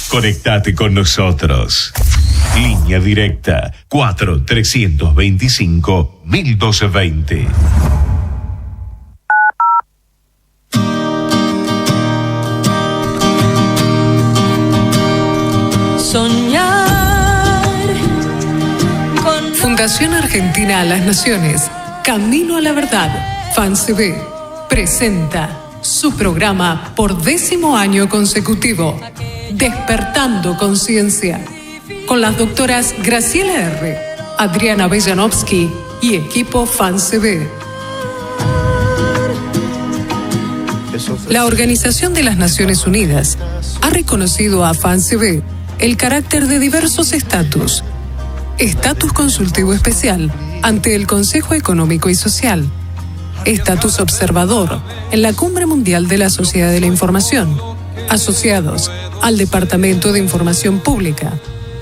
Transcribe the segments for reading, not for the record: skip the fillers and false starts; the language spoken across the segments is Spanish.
Conectate con nosotros. Línea directa 4-325-1220. Soñar con Fundación Argentina a las Naciones, Camino a la Verdad, FANCB, presenta su programa por 10º año consecutivo, Despertando Conciencia, con las doctoras Graciela R., Adriana Bejanovsky y equipo FANCB. La Organización de las Naciones Unidas ha reconocido a FANCB el carácter de diversos estatus. Estatus consultivo especial ante el Consejo Económico y Social. Estatus observador en la Cumbre Mundial de la Sociedad de la Información. Asociados al Departamento de Información Pública.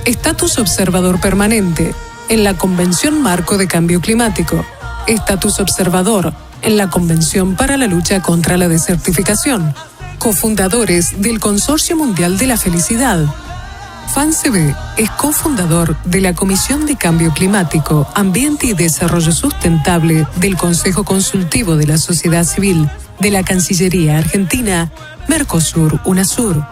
Estatus observador permanente en la Convención Marco de Cambio Climático. Estatus observador en la Convención para la Lucha contra la Desertificación. Cofundadores del Consorcio Mundial de la Felicidad. FANCB es cofundador de la Comisión de Cambio Climático, Ambiente y Desarrollo Sustentable del Consejo Consultivo de la Sociedad Civil de la Cancillería Argentina, Mercosur, UNASUR.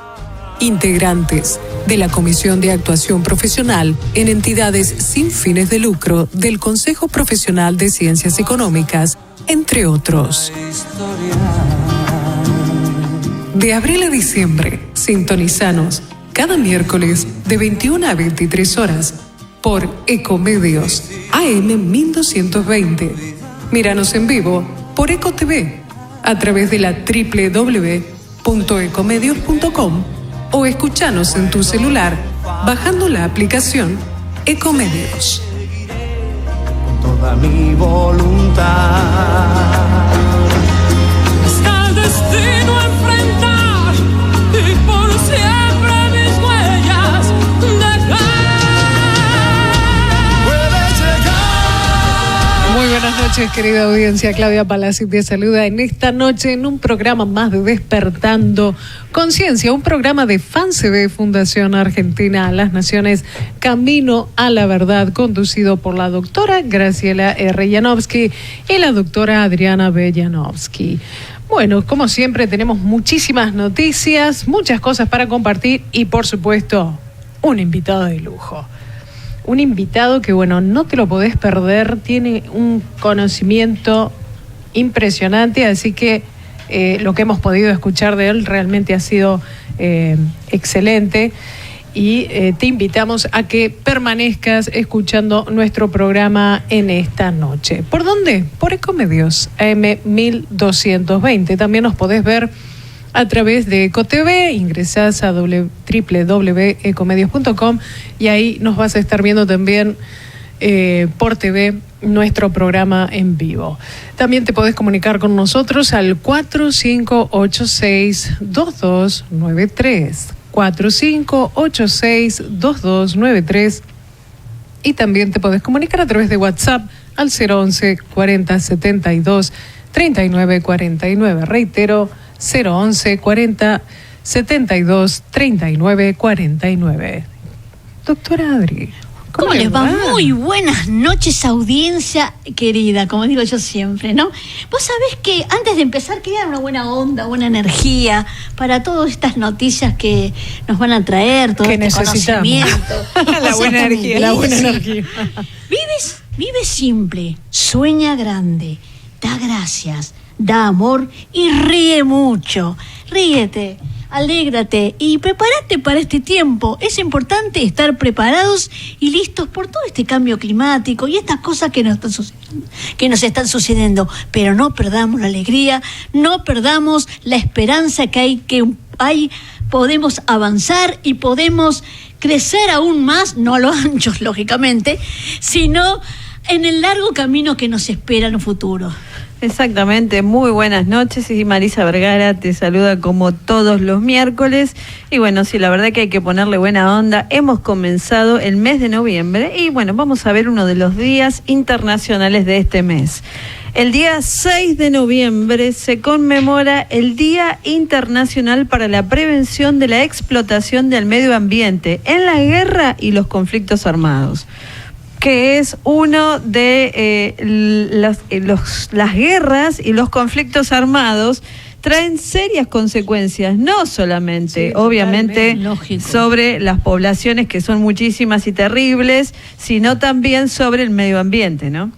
Integrantes de la Comisión de Actuación Profesional en entidades sin fines de lucro del Consejo Profesional de Ciencias Económicas, entre otros. De abril a diciembre, sintonizanos cada miércoles de 21 a 23 horas por Ecomedios AM 1220. Míranos en vivo por EcoTV a través de la www.ecomedios.com o escuchanos en tu celular bajando la aplicación Ecomedios. Con toda mi voluntad. Hasta el destino enfrentar y por siempre mis huellas dejar. Puedes llegar. Muy buenas noches, querida audiencia. Claudia Palacio te saluda en esta noche en un programa más de Despertando Conciencia, un programa de FANCB, Fundación Argentina a las Naciones, Camino a la Verdad, conducido por la doctora Graciela R. Janovsky y la doctora Adriana Bejanovsky. Bueno, como siempre tenemos muchísimas noticias, muchas cosas para compartir y por supuesto un invitado de lujo. Un invitado que, bueno, no te lo podés perder, tiene un conocimiento impresionante, así que lo que hemos podido escuchar de él realmente ha sido excelente y te invitamos a que permanezcas escuchando nuestro programa en esta noche. ¿Por dónde? Por Ecomedios, AM 1220. También nos podés ver a través de EcoTV, ingresás a www.ecomedios.com y ahí nos vas a estar viendo también por TV nuestro programa en vivo. También te podés comunicar con nosotros al 4586-2293, 4586-2293, y también te podés comunicar a través de WhatsApp al 011 40 72 39 49. Reitero, 011 40 72 39 49. Doctora Adri, ¿Cómo les va? Muy buenas noches, audiencia querida, como digo yo siempre, ¿no? Vos sabés que antes de empezar quería dar una buena onda, buena energía para todas estas noticias que nos van a traer, todo este conocimiento. La buena energía, la buena energía. Vive simple, sueña grande, da gracias, da amor y ríe mucho. Ríete, alégrate y prepárate para este tiempo. Es importante estar preparados y listos por todo este cambio climático y estas cosas que nos están sucediendo. Pero no perdamos la alegría, no perdamos la esperanza que hay. Podemos avanzar y podemos crecer aún más, no a lo ancho, lógicamente, sino en el largo camino que nos espera en un futuro. Exactamente, muy buenas noches, y Marisa Vergara te saluda como todos los miércoles. Y bueno, sí, la verdad que hay que ponerle buena onda. Hemos comenzado el mes de noviembre y bueno, vamos a ver uno de los días internacionales de este mes. El día 6 de noviembre se conmemora el Día Internacional para la Prevención de la Explotación del Medio Ambiente en la guerra y los conflictos armados, que es uno de las guerras y los conflictos armados traen serias consecuencias, no solamente, obviamente, sobre las poblaciones, que son muchísimas y terribles, sino también sobre el medio ambiente, ¿no?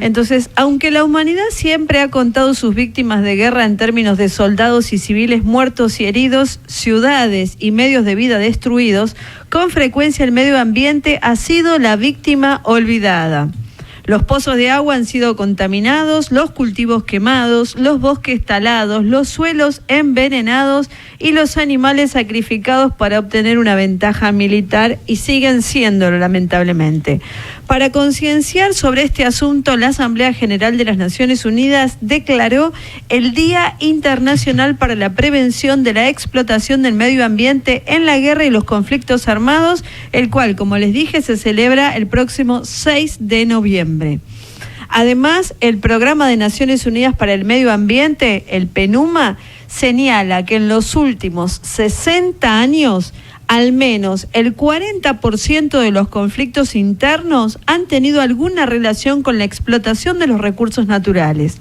Entonces, aunque la humanidad siempre ha contado sus víctimas de guerra en términos de soldados y civiles muertos y heridos, ciudades y medios de vida destruidos, con frecuencia el medio ambiente ha sido la víctima olvidada. Los pozos de agua han sido contaminados, los cultivos quemados, los bosques talados, los suelos envenenados y los animales sacrificados para obtener una ventaja militar, y siguen siéndolo, lamentablemente. Para concienciar sobre este asunto, la Asamblea General de las Naciones Unidas declaró el Día Internacional para la Prevención de la Explotación del Medio Ambiente en la guerra y los conflictos armados, el cual, como les dije, se celebra el próximo 6 de noviembre. Además, el Programa de Naciones Unidas para el Medio Ambiente, el PNUMA, señala que en los últimos 60 años, al menos el 40% de los conflictos internos han tenido alguna relación con la explotación de los recursos naturales,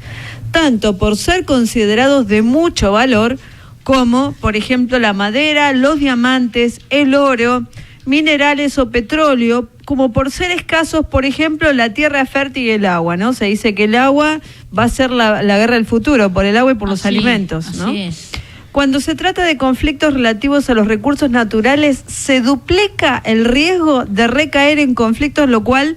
tanto por ser considerados de mucho valor, como, por ejemplo, la madera, los diamantes, el oro, minerales o petróleo, como por ser escasos, por ejemplo, la tierra fértil y el agua, ¿no? Se dice que el agua va a ser la guerra del futuro, por el agua y por los alimentos, ¿no? Así es. Cuando se trata de conflictos relativos a los recursos naturales, se duplica el riesgo de recaer en conflictos, lo cual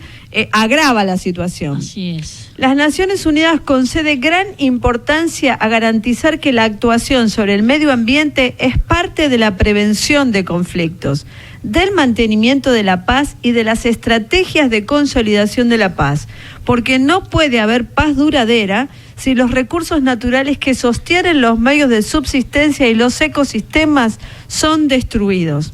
agrava la situación. Así es. Las Naciones Unidas concede gran importancia a garantizar que la actuación sobre el medio ambiente es parte de la prevención de conflictos, del mantenimiento de la paz y de las estrategias de consolidación de la paz, porque no puede haber paz duradera si los recursos naturales que sostienen los medios de subsistencia y los ecosistemas son destruidos.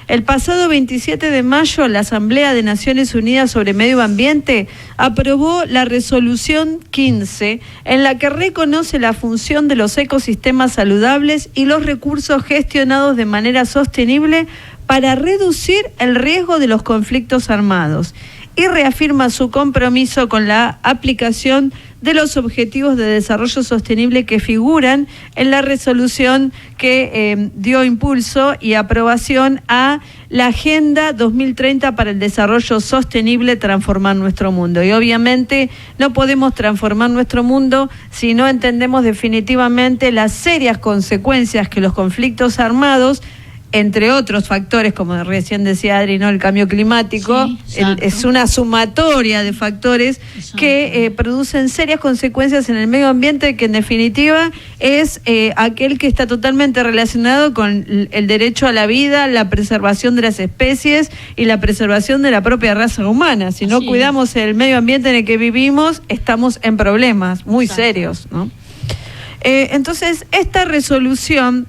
El pasado 27 de mayo, la Asamblea de Naciones Unidas sobre Medio Ambiente aprobó la Resolución 15, en la que reconoce la función de los ecosistemas saludables y los recursos gestionados de manera sostenible para reducir el riesgo de los conflictos armados, y reafirma su compromiso con la aplicación de los Objetivos de Desarrollo Sostenible que figuran en la resolución que dio impulso y aprobación a la Agenda 2030 para el Desarrollo Sostenible, transformar nuestro mundo. Y obviamente no podemos transformar nuestro mundo si no entendemos definitivamente las serias consecuencias que los conflictos armados, entre otros factores, como recién decía Adri, ¿no? El cambio climático, sí, es una sumatoria de factores que producen serias consecuencias en el medio ambiente, que en definitiva es aquel que está totalmente relacionado con el derecho a la vida, la preservación de las especies y la preservación de la propia raza humana. Si no cuidamos el medio ambiente en el que vivimos, estamos en problemas muy serios, ¿no? Entonces, esta resolución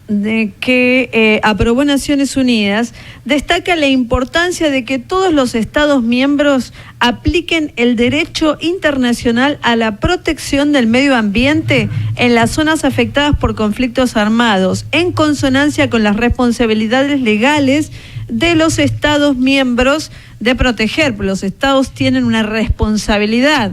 de que aprobó Naciones Unidas destaca la importancia de que todos los Estados miembros apliquen el derecho internacional a la protección del medio ambiente en las zonas afectadas por conflictos armados, en consonancia con las responsabilidades legales de los Estados miembros de proteger. Los Estados tienen una responsabilidad.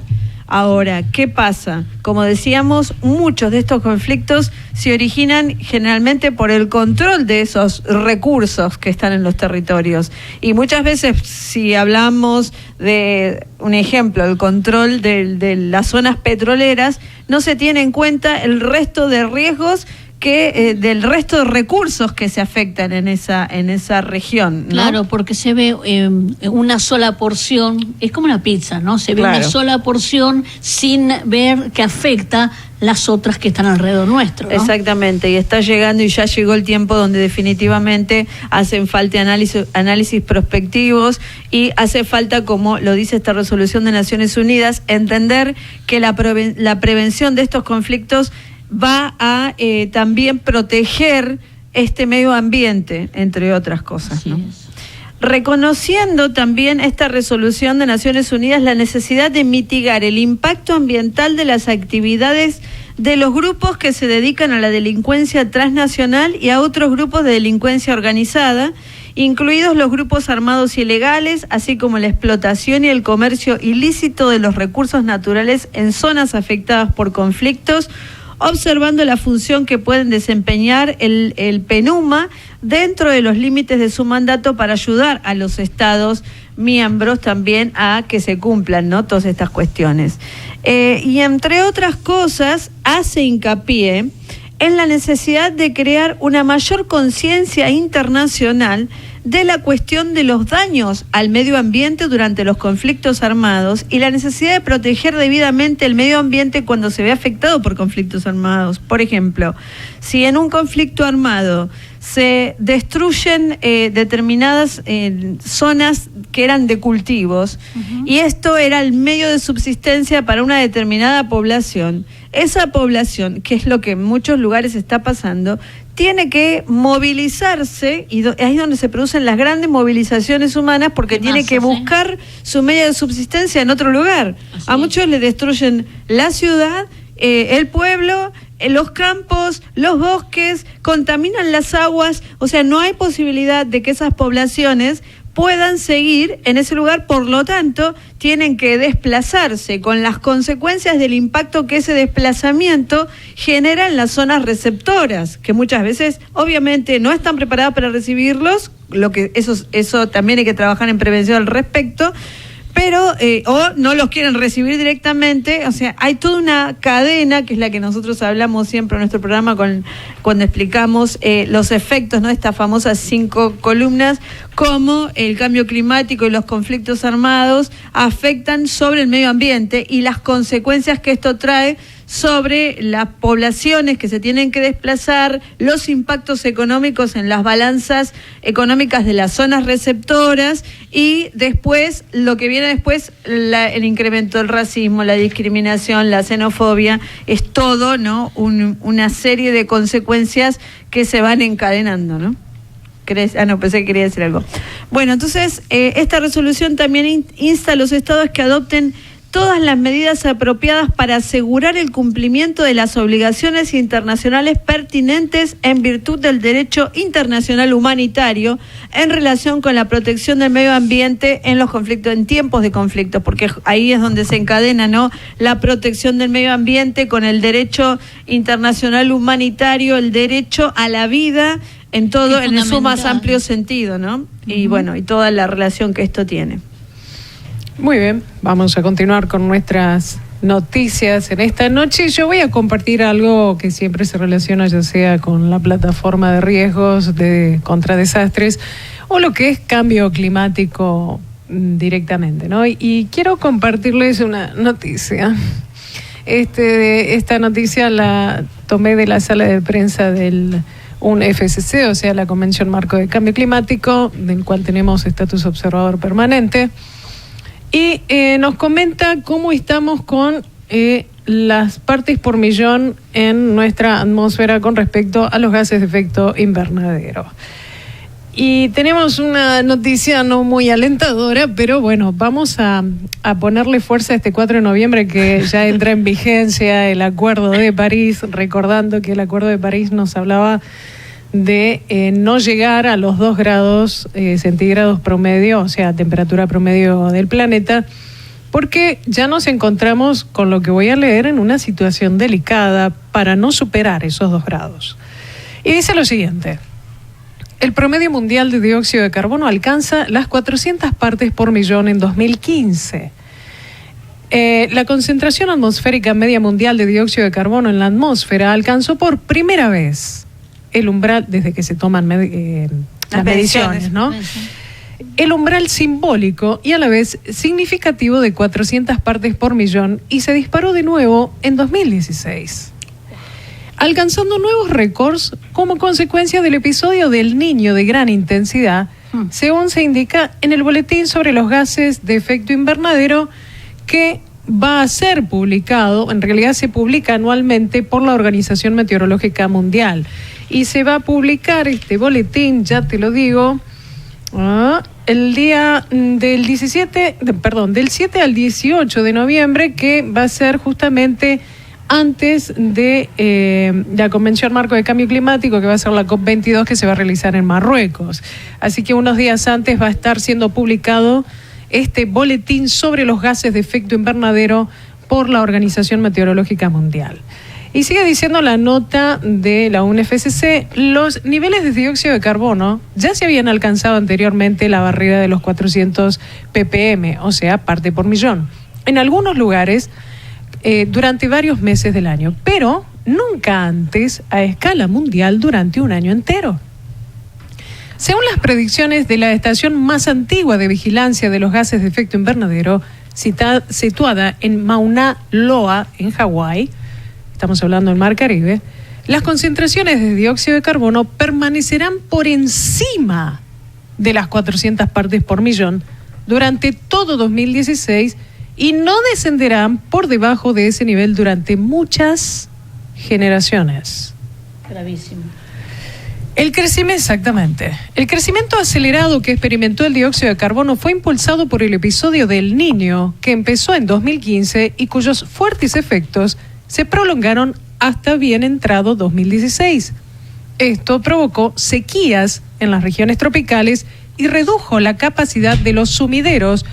Ahora, ¿qué pasa? Como decíamos, muchos de estos conflictos se originan generalmente por el control de esos recursos que están en los territorios. Y muchas veces, si hablamos de un ejemplo, el control de las zonas petroleras, no se tiene en cuenta el resto de riesgos que del resto de recursos que se afectan en esa región, ¿no? Claro, porque se ve una sola porción, es como una pizza, ¿no? Se ve una sola porción sin ver que afecta las otras que están alrededor nuestro, ¿no? Exactamente, y está llegando y ya llegó el tiempo donde definitivamente hacen falta análisis prospectivos y hace falta, como lo dice esta resolución de Naciones Unidas, entender que la prevención de estos conflictos va a también proteger este medio ambiente, entre otras cosas, ¿no? Reconociendo también esta resolución de Naciones Unidas la necesidad de mitigar el impacto ambiental de las actividades de los grupos que se dedican a la delincuencia transnacional y a otros grupos de delincuencia organizada, incluidos los grupos armados ilegales, así como la explotación y el comercio ilícito de los recursos naturales en zonas afectadas por conflictos, observando la función que pueden desempeñar el PNUMA dentro de los límites de su mandato para ayudar a los estados miembros también a que se cumplan, ¿no?, todas estas cuestiones. Y entre otras cosas, hace hincapié en la necesidad de crear una mayor conciencia internacional de la cuestión de los daños al medio ambiente durante los conflictos armados y la necesidad de proteger debidamente el medio ambiente cuando se ve afectado por conflictos armados. Por ejemplo, si en un conflicto armado se destruyen determinadas zonas que eran de cultivos, y esto era el medio de subsistencia para una determinada población, esa población, que es lo que en muchos lugares está pasando, tiene que movilizarse, y ahí es donde se producen las grandes movilizaciones humanas, porque tiene que buscar su medio de subsistencia en otro lugar. A muchos le destruyen la ciudad, el pueblo, los campos, los bosques, contaminan las aguas, o sea, no hay posibilidad de que esas poblaciones puedan seguir en ese lugar, por lo tanto, tienen que desplazarse con las consecuencias del impacto que ese desplazamiento genera en las zonas receptoras, que muchas veces, obviamente, no están preparadas para recibirlos, eso también hay que trabajar en prevención al respecto, pero o no los quieren recibir directamente. O sea, hay toda una cadena, que es la que nosotros hablamos siempre en nuestro programa cuando explicamos los efectos, ¿no?, estas famosas 5 columnas, cómo el cambio climático y los conflictos armados afectan sobre el medio ambiente y las consecuencias que esto trae sobre las poblaciones que se tienen que desplazar, los impactos económicos en las balanzas económicas de las zonas receptoras, y después, lo que viene después, el incremento del racismo, la discriminación, la xenofobia, es todo, ¿no?, una serie de consecuencias que se van encadenando, ¿no? Pensé que quería decir algo. Bueno, entonces, esta resolución también insta a los estados que adopten todas las medidas apropiadas para asegurar el cumplimiento de las obligaciones internacionales pertinentes en virtud del derecho internacional humanitario en relación con la protección del medio ambiente en los conflictos, en tiempos de conflictos, porque ahí es donde se encadena, ¿no?, la protección del medio ambiente con el derecho internacional humanitario, el derecho a la vida en todo, en su más amplio sentido, ¿no? Y bueno, y toda la relación que esto tiene. Muy bien, vamos a continuar con nuestras noticias en esta noche. Yo voy a compartir algo que siempre se relaciona ya sea con la plataforma de riesgos contra desastres o lo que es cambio climático directamente, ¿no? Y quiero compartirles una noticia. Esta noticia la tomé de la sala de prensa del UNFCCC, o sea, la Convención Marco de Cambio Climático, del cual tenemos estatus observador permanente. Y nos comenta cómo estamos con las partes por millón en nuestra atmósfera con respecto a los gases de efecto invernadero. Y tenemos una noticia no muy alentadora, pero bueno, vamos a ponerle fuerza este 4 de noviembre que ya entra en vigencia el Acuerdo de París, recordando que el Acuerdo de París nos hablaba de no llegar a los 2 grados centígrados promedio, o sea, temperatura promedio del planeta, porque ya nos encontramos, con lo que voy a leer, en una situación delicada para no superar esos 2 grados. Y dice lo siguiente: el promedio mundial de dióxido de carbono alcanza las 400 partes por millón en 2015. La concentración atmosférica media mundial de dióxido de carbono en la atmósfera alcanzó por primera vez el umbral, desde que se toman las mediciones, ¿no? El umbral simbólico y a la vez significativo de 400 partes por millón y se disparó de nuevo en 2016, alcanzando nuevos récords como consecuencia del episodio del Niño de gran intensidad, según se indica en el boletín sobre los gases de efecto invernadero que va a ser publicado, en realidad se publica anualmente por la Organización Meteorológica Mundial. Y se va a publicar este boletín, ya te lo digo, el día del 7 al 18 de noviembre, que va a ser justamente antes de la Convención Marco de Cambio Climático, que va a ser la COP22, que se va a realizar en Marruecos. Así que unos días antes va a estar siendo publicado este boletín sobre los gases de efecto invernadero por la Organización Meteorológica Mundial. Y sigue diciendo la nota de la UNFCCC, los niveles de dióxido de carbono ya se habían alcanzado anteriormente la barrera de los 400 ppm, o sea, parte por millón, en algunos lugares durante varios meses del año, pero nunca antes a escala mundial durante un año entero. Según las predicciones de la estación más antigua de vigilancia de los gases de efecto invernadero, situada en Mauna Loa, en Hawái, estamos hablando del Mar Caribe, las concentraciones de dióxido de carbono permanecerán por encima de las 400 partes por millón durante todo 2016 y no descenderán por debajo de ese nivel durante muchas generaciones. Gravísimo. Exactamente. El crecimiento acelerado que experimentó el dióxido de carbono fue impulsado por el episodio del Niño, que empezó en 2015 y cuyos fuertes efectos se prolongaron hasta bien entrado 2016. Esto provocó sequías en las regiones tropicales y redujo la capacidad de los sumideros,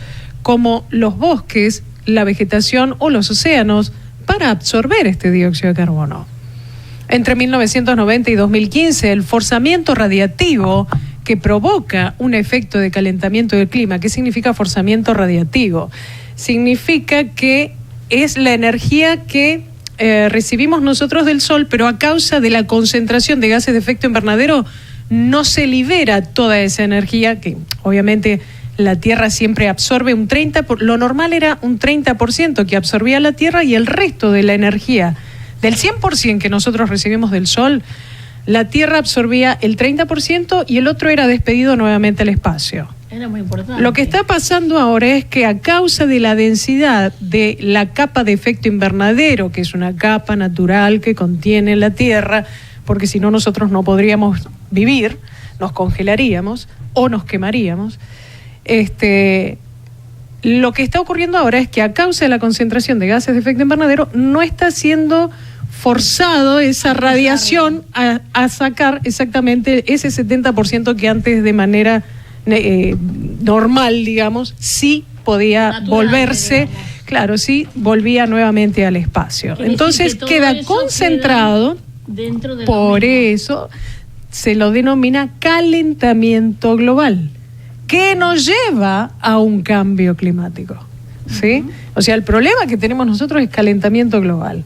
como los bosques, la vegetación o los océanos, para absorber este dióxido de carbono. Entre 1990 y 2015, el forzamiento radiativo que provoca un efecto de calentamiento del clima. ¿Qué significa forzamiento radiativo? Significa que es la energía que recibimos nosotros del sol, pero a causa de la concentración de gases de efecto invernadero no se libera toda esa energía, que obviamente la Tierra siempre absorbe un 30%, lo normal era un 30% que absorbía la Tierra, y el resto de la energía, del 100% que nosotros recibimos del sol, la Tierra absorbía el 30% y el otro era despedido nuevamente al espacio. Era muy importante. Lo que está pasando ahora es que a causa de la densidad de la capa de efecto invernadero, que es una capa natural que contiene la Tierra, porque si no nosotros no podríamos vivir, nos congelaríamos o nos quemaríamos, lo que está ocurriendo ahora es que a causa de la concentración de gases de efecto invernadero no está siendo forzado esa radiación a sacar exactamente ese 70% que antes de manera normal, digamos, sí podía natural, volverse, digamos. Claro, sí volvía nuevamente al espacio. Entonces queda concentrado, dentro de por eso se lo denomina calentamiento global, que nos lleva a un cambio climático, ¿sí? O sea, el problema que tenemos nosotros es calentamiento global.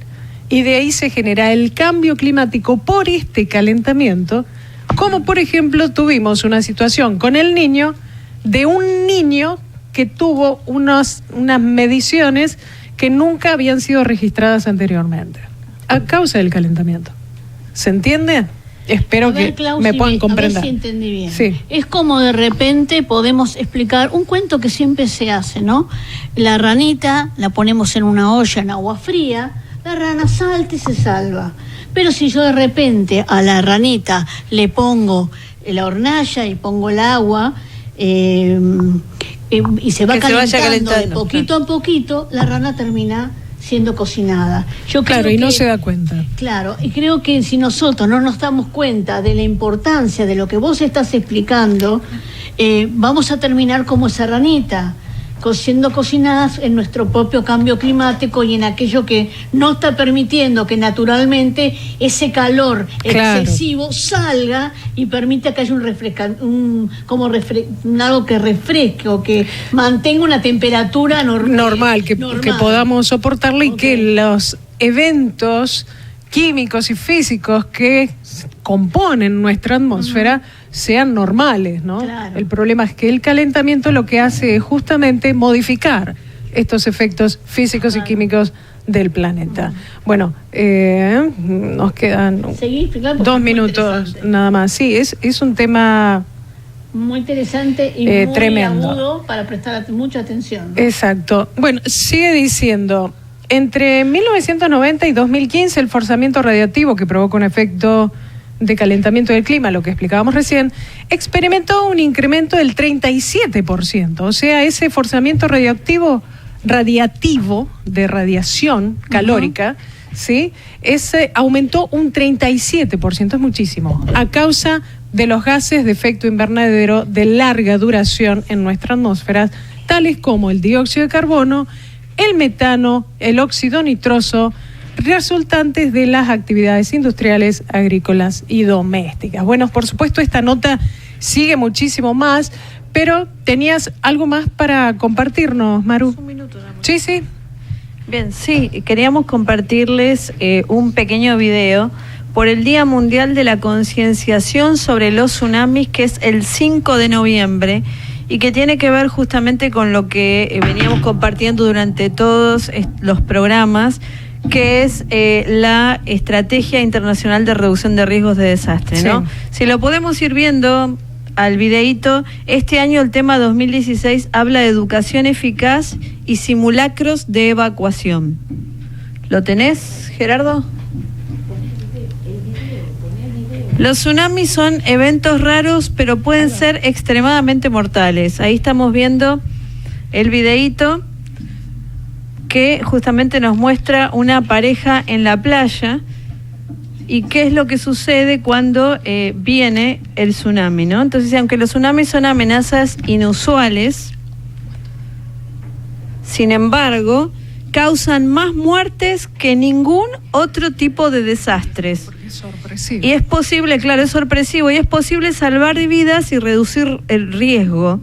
Y de ahí se genera el cambio climático por este calentamiento, como por ejemplo tuvimos una situación con el Niño, de un niño que tuvo unas mediciones que nunca habían sido registradas anteriormente, a causa del calentamiento. ¿Se entiende? Espero que Klaus, me puedan comprender. A ver si entendí bien. Sí. Es como de repente podemos explicar un cuento que siempre se hace, ¿no? La ranita la ponemos en una olla en agua fría, la rana salta y se salva. Pero si yo de repente a la ranita le pongo la hornalla y pongo el agua y se va calentando de poquito a poquito, la rana termina siendo cocinada. Claro, y no se da cuenta. Claro, y creo que si nosotros no nos damos cuenta de la importancia de lo que vos estás explicando, vamos a terminar como esa ranita, siendo cocinadas en nuestro propio cambio climático y en aquello que no está permitiendo que naturalmente ese calor excesivo salga y permita que haya algo que refresque o que mantenga una temperatura normal, que podamos soportarlo y que los eventos químicos y físicos que componen nuestra atmósfera sean normales, ¿no? Claro. El problema es que el calentamiento lo que hace es justamente modificar estos efectos físicos y químicos del planeta. Bueno, nos quedan 2 minutos nada más. Sí, es un tema muy interesante y muy tremendo, agudo para prestar mucha atención, ¿no? Exacto. Bueno, sigue diciendo, entre 1990 y 2015 el forzamiento radiactivo que provoca un efecto de calentamiento del clima, lo que explicábamos recién, experimentó un incremento del 37%. O sea, ese forzamiento radiativo de radiación calórica, ¿sí? Ese aumentó un 37%, es muchísimo, a causa de los gases de efecto invernadero de larga duración en nuestra atmósfera, tales como el dióxido de carbono, el metano, el óxido nitroso, resultantes de las actividades industriales, agrícolas y domésticas. Bueno, por supuesto, esta nota sigue muchísimo más, pero tenías algo más para compartirnos, Maru. Un minuto, amor. Sí. Bien, sí, queríamos compartirles un pequeño video por el Día Mundial de la Concienciación sobre los Tsunamis, que es el 5 de noviembre, y que tiene que ver justamente con lo que veníamos compartiendo durante todos los programas, que es la Estrategia Internacional de Reducción de Riesgos de Desastre, ¿no? Sí. Si lo podemos ir viendo al videíto, este año el tema 2016 habla de educación eficaz y simulacros de evacuación. ¿Lo tenés, Gerardo? Los tsunamis son eventos raros, pero pueden ser extremadamente mortales. Ahí estamos viendo el videíto que justamente nos muestra una pareja en la playa y qué es lo que sucede cuando viene el tsunami, ¿no? Entonces, aunque los tsunamis son amenazas inusuales, sin embargo, causan más muertes que ningún otro tipo de desastres. Porque es sorpresivo. Y es posible, claro, es sorpresivo, y es posible salvar vidas y reducir el riesgo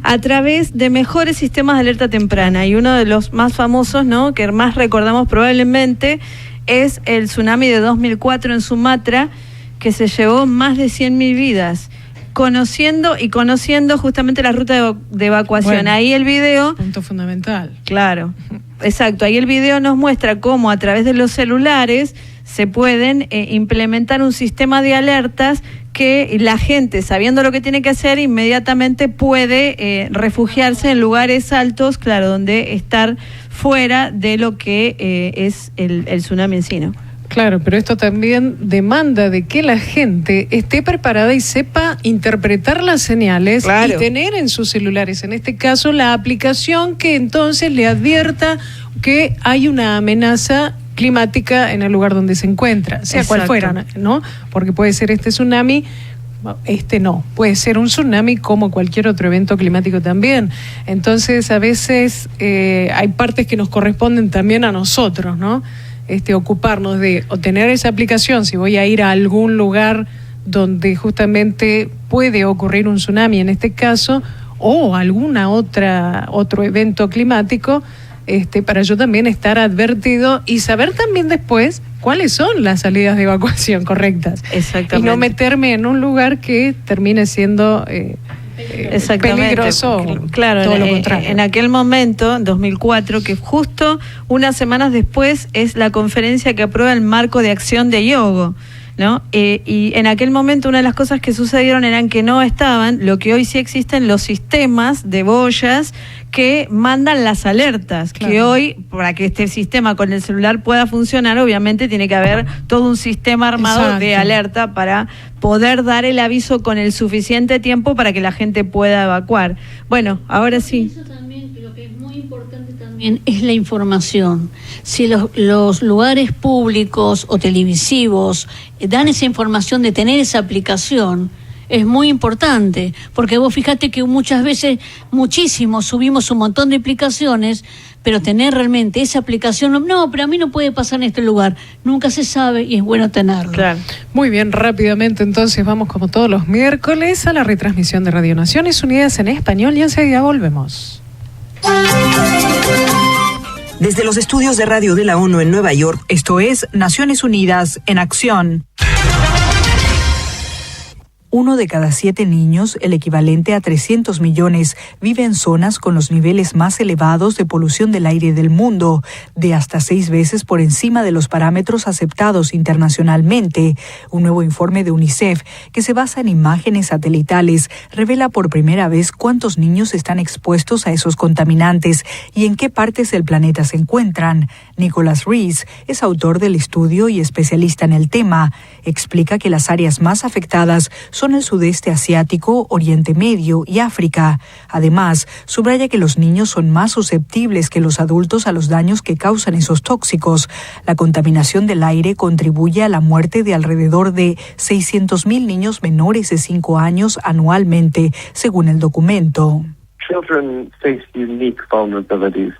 a través de mejores sistemas de alerta temprana. Y uno de los más famosos, ¿no?, que más recordamos probablemente, es el tsunami de 2004 en Sumatra, que se llevó más de 100.000 vidas, conociendo justamente la ruta de evacuación. Bueno, ahí el video... Punto fundamental. Claro, exacto. Ahí el video nos muestra cómo a través de los celulares se pueden implementar un sistema de alertas que la gente, sabiendo lo que tiene que hacer, inmediatamente puede refugiarse en lugares altos, claro, donde estar fuera de lo que es el tsunami en sí, ¿no? Claro, pero esto también demanda de que la gente esté preparada y sepa interpretar las señales, claro, y tener en sus celulares, en este caso, la aplicación que entonces le advierta que hay una amenaza climática en el lugar donde se encuentra, sea cual fuera, ¿no? Porque puede ser este tsunami, puede ser un tsunami como cualquier otro evento climático también. Entonces, a veces hay partes que nos corresponden también a nosotros, ¿no? Ocuparnos de obtener esa aplicación si voy a ir a algún lugar donde justamente puede ocurrir un tsunami en este caso, o otro evento climático, para yo también estar advertido y saber también después cuáles son las salidas de evacuación correctas. Exactamente. Y no meterme en un lugar que termine siendo peligroso. Claro, todo lo contrario. En aquel momento, en 2004, que justo unas semanas después es la conferencia que aprueba el marco de acción de Hyogo, ¿no? Y en aquel momento una de las cosas que sucedieron eran que no estaban lo que hoy sí existen, los sistemas de boyas que mandan las alertas, claro, que hoy, para que este sistema con el celular pueda funcionar, obviamente tiene que haber todo un sistema armado, exacto, de alerta para poder dar el aviso con el suficiente tiempo para que la gente pueda evacuar. Bueno, ahora sí. Eso también, lo que es muy importante también es la información. Si los lugares públicos o televisivos dan esa información de tener esa aplicación, es muy importante, porque vos fíjate que muchas veces, subimos un montón de aplicaciones, pero tener realmente esa aplicación, no, pero a mí no puede pasar en este lugar, nunca se sabe y es bueno tenerlo. Claro. Muy bien, rápidamente entonces vamos como todos los miércoles a la retransmisión de Radio Naciones Unidas en español y enseguida volvemos. Desde los estudios de radio de la ONU en Nueva York, esto es Naciones Unidas en Acción. 1 de cada 7 niños, el equivalente a 300 millones, vive en zonas con los niveles más elevados de polución del aire del mundo, de hasta 6 veces por encima de los parámetros aceptados internacionalmente. Un nuevo informe de UNICEF, que se basa en imágenes satelitales, revela por primera vez cuántos niños están expuestos a esos contaminantes y en qué partes del planeta se encuentran. Nicholas Rees es autor del estudio y especialista en el tema. Explica que las áreas más afectadas son el sudeste asiático, Oriente Medio y África. Además, subraya que los niños son más susceptibles que los adultos a los daños que causan esos tóxicos. La contaminación del aire contribuye a la muerte de alrededor de 600,000 niños menores de 5 años anualmente, según el documento. Children face unique vulnerabilities.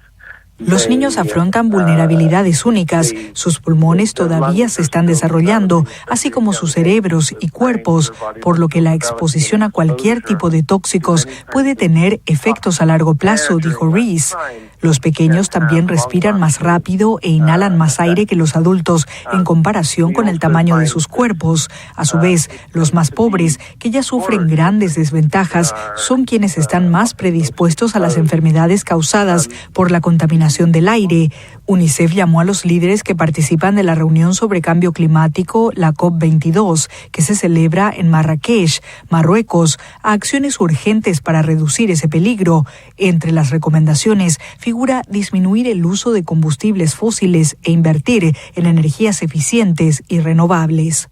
Los niños afrontan vulnerabilidades únicas, sus pulmones todavía se están desarrollando, así como sus cerebros y cuerpos, por lo que la exposición a cualquier tipo de tóxicos puede tener efectos a largo plazo, dijo Rees. Los pequeños también respiran más rápido e inhalan más aire que los adultos en comparación con el tamaño de sus cuerpos. A su vez, los más pobres, que ya sufren grandes desventajas, son quienes están más predispuestos a las enfermedades causadas por la contaminación del aire. UNICEF llamó a los líderes que participan de la reunión sobre cambio climático, la COP22, que se celebra en Marrakech, Marruecos, a acciones urgentes para reducir ese peligro. Entre las recomendaciones figura disminuir el uso de combustibles fósiles e invertir en energías eficientes y renovables.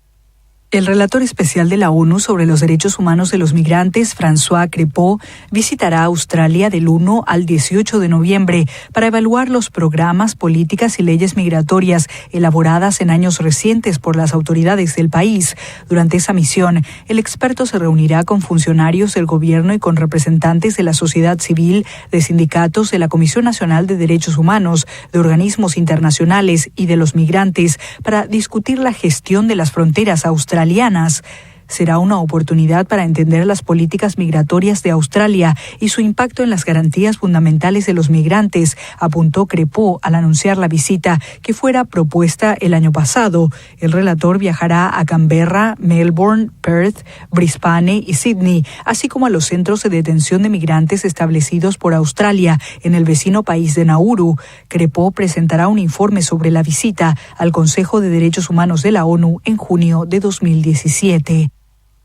El relator especial de la ONU sobre los derechos humanos de los migrantes, François Crépeau, visitará Australia del 1 al 18 de noviembre para evaluar los programas, políticas y leyes migratorias elaboradas en años recientes por las autoridades del país. Durante esa misión, el experto se reunirá con funcionarios del gobierno y con representantes de la sociedad civil, de sindicatos, de la Comisión Nacional de Derechos Humanos, de organismos internacionales y de los migrantes para discutir la gestión de las fronteras australianas. Será una oportunidad para entender las políticas migratorias de Australia y su impacto en las garantías fundamentales de los migrantes, apuntó Crépeau al anunciar la visita que fuera propuesta el año pasado. El relator viajará a Canberra, Melbourne, Perth, Brisbane y Sydney, así como a los centros de detención de migrantes establecidos por Australia en el vecino país de Nauru. Crépeau presentará un informe sobre la visita al Consejo de Derechos Humanos de la ONU en junio de 2017.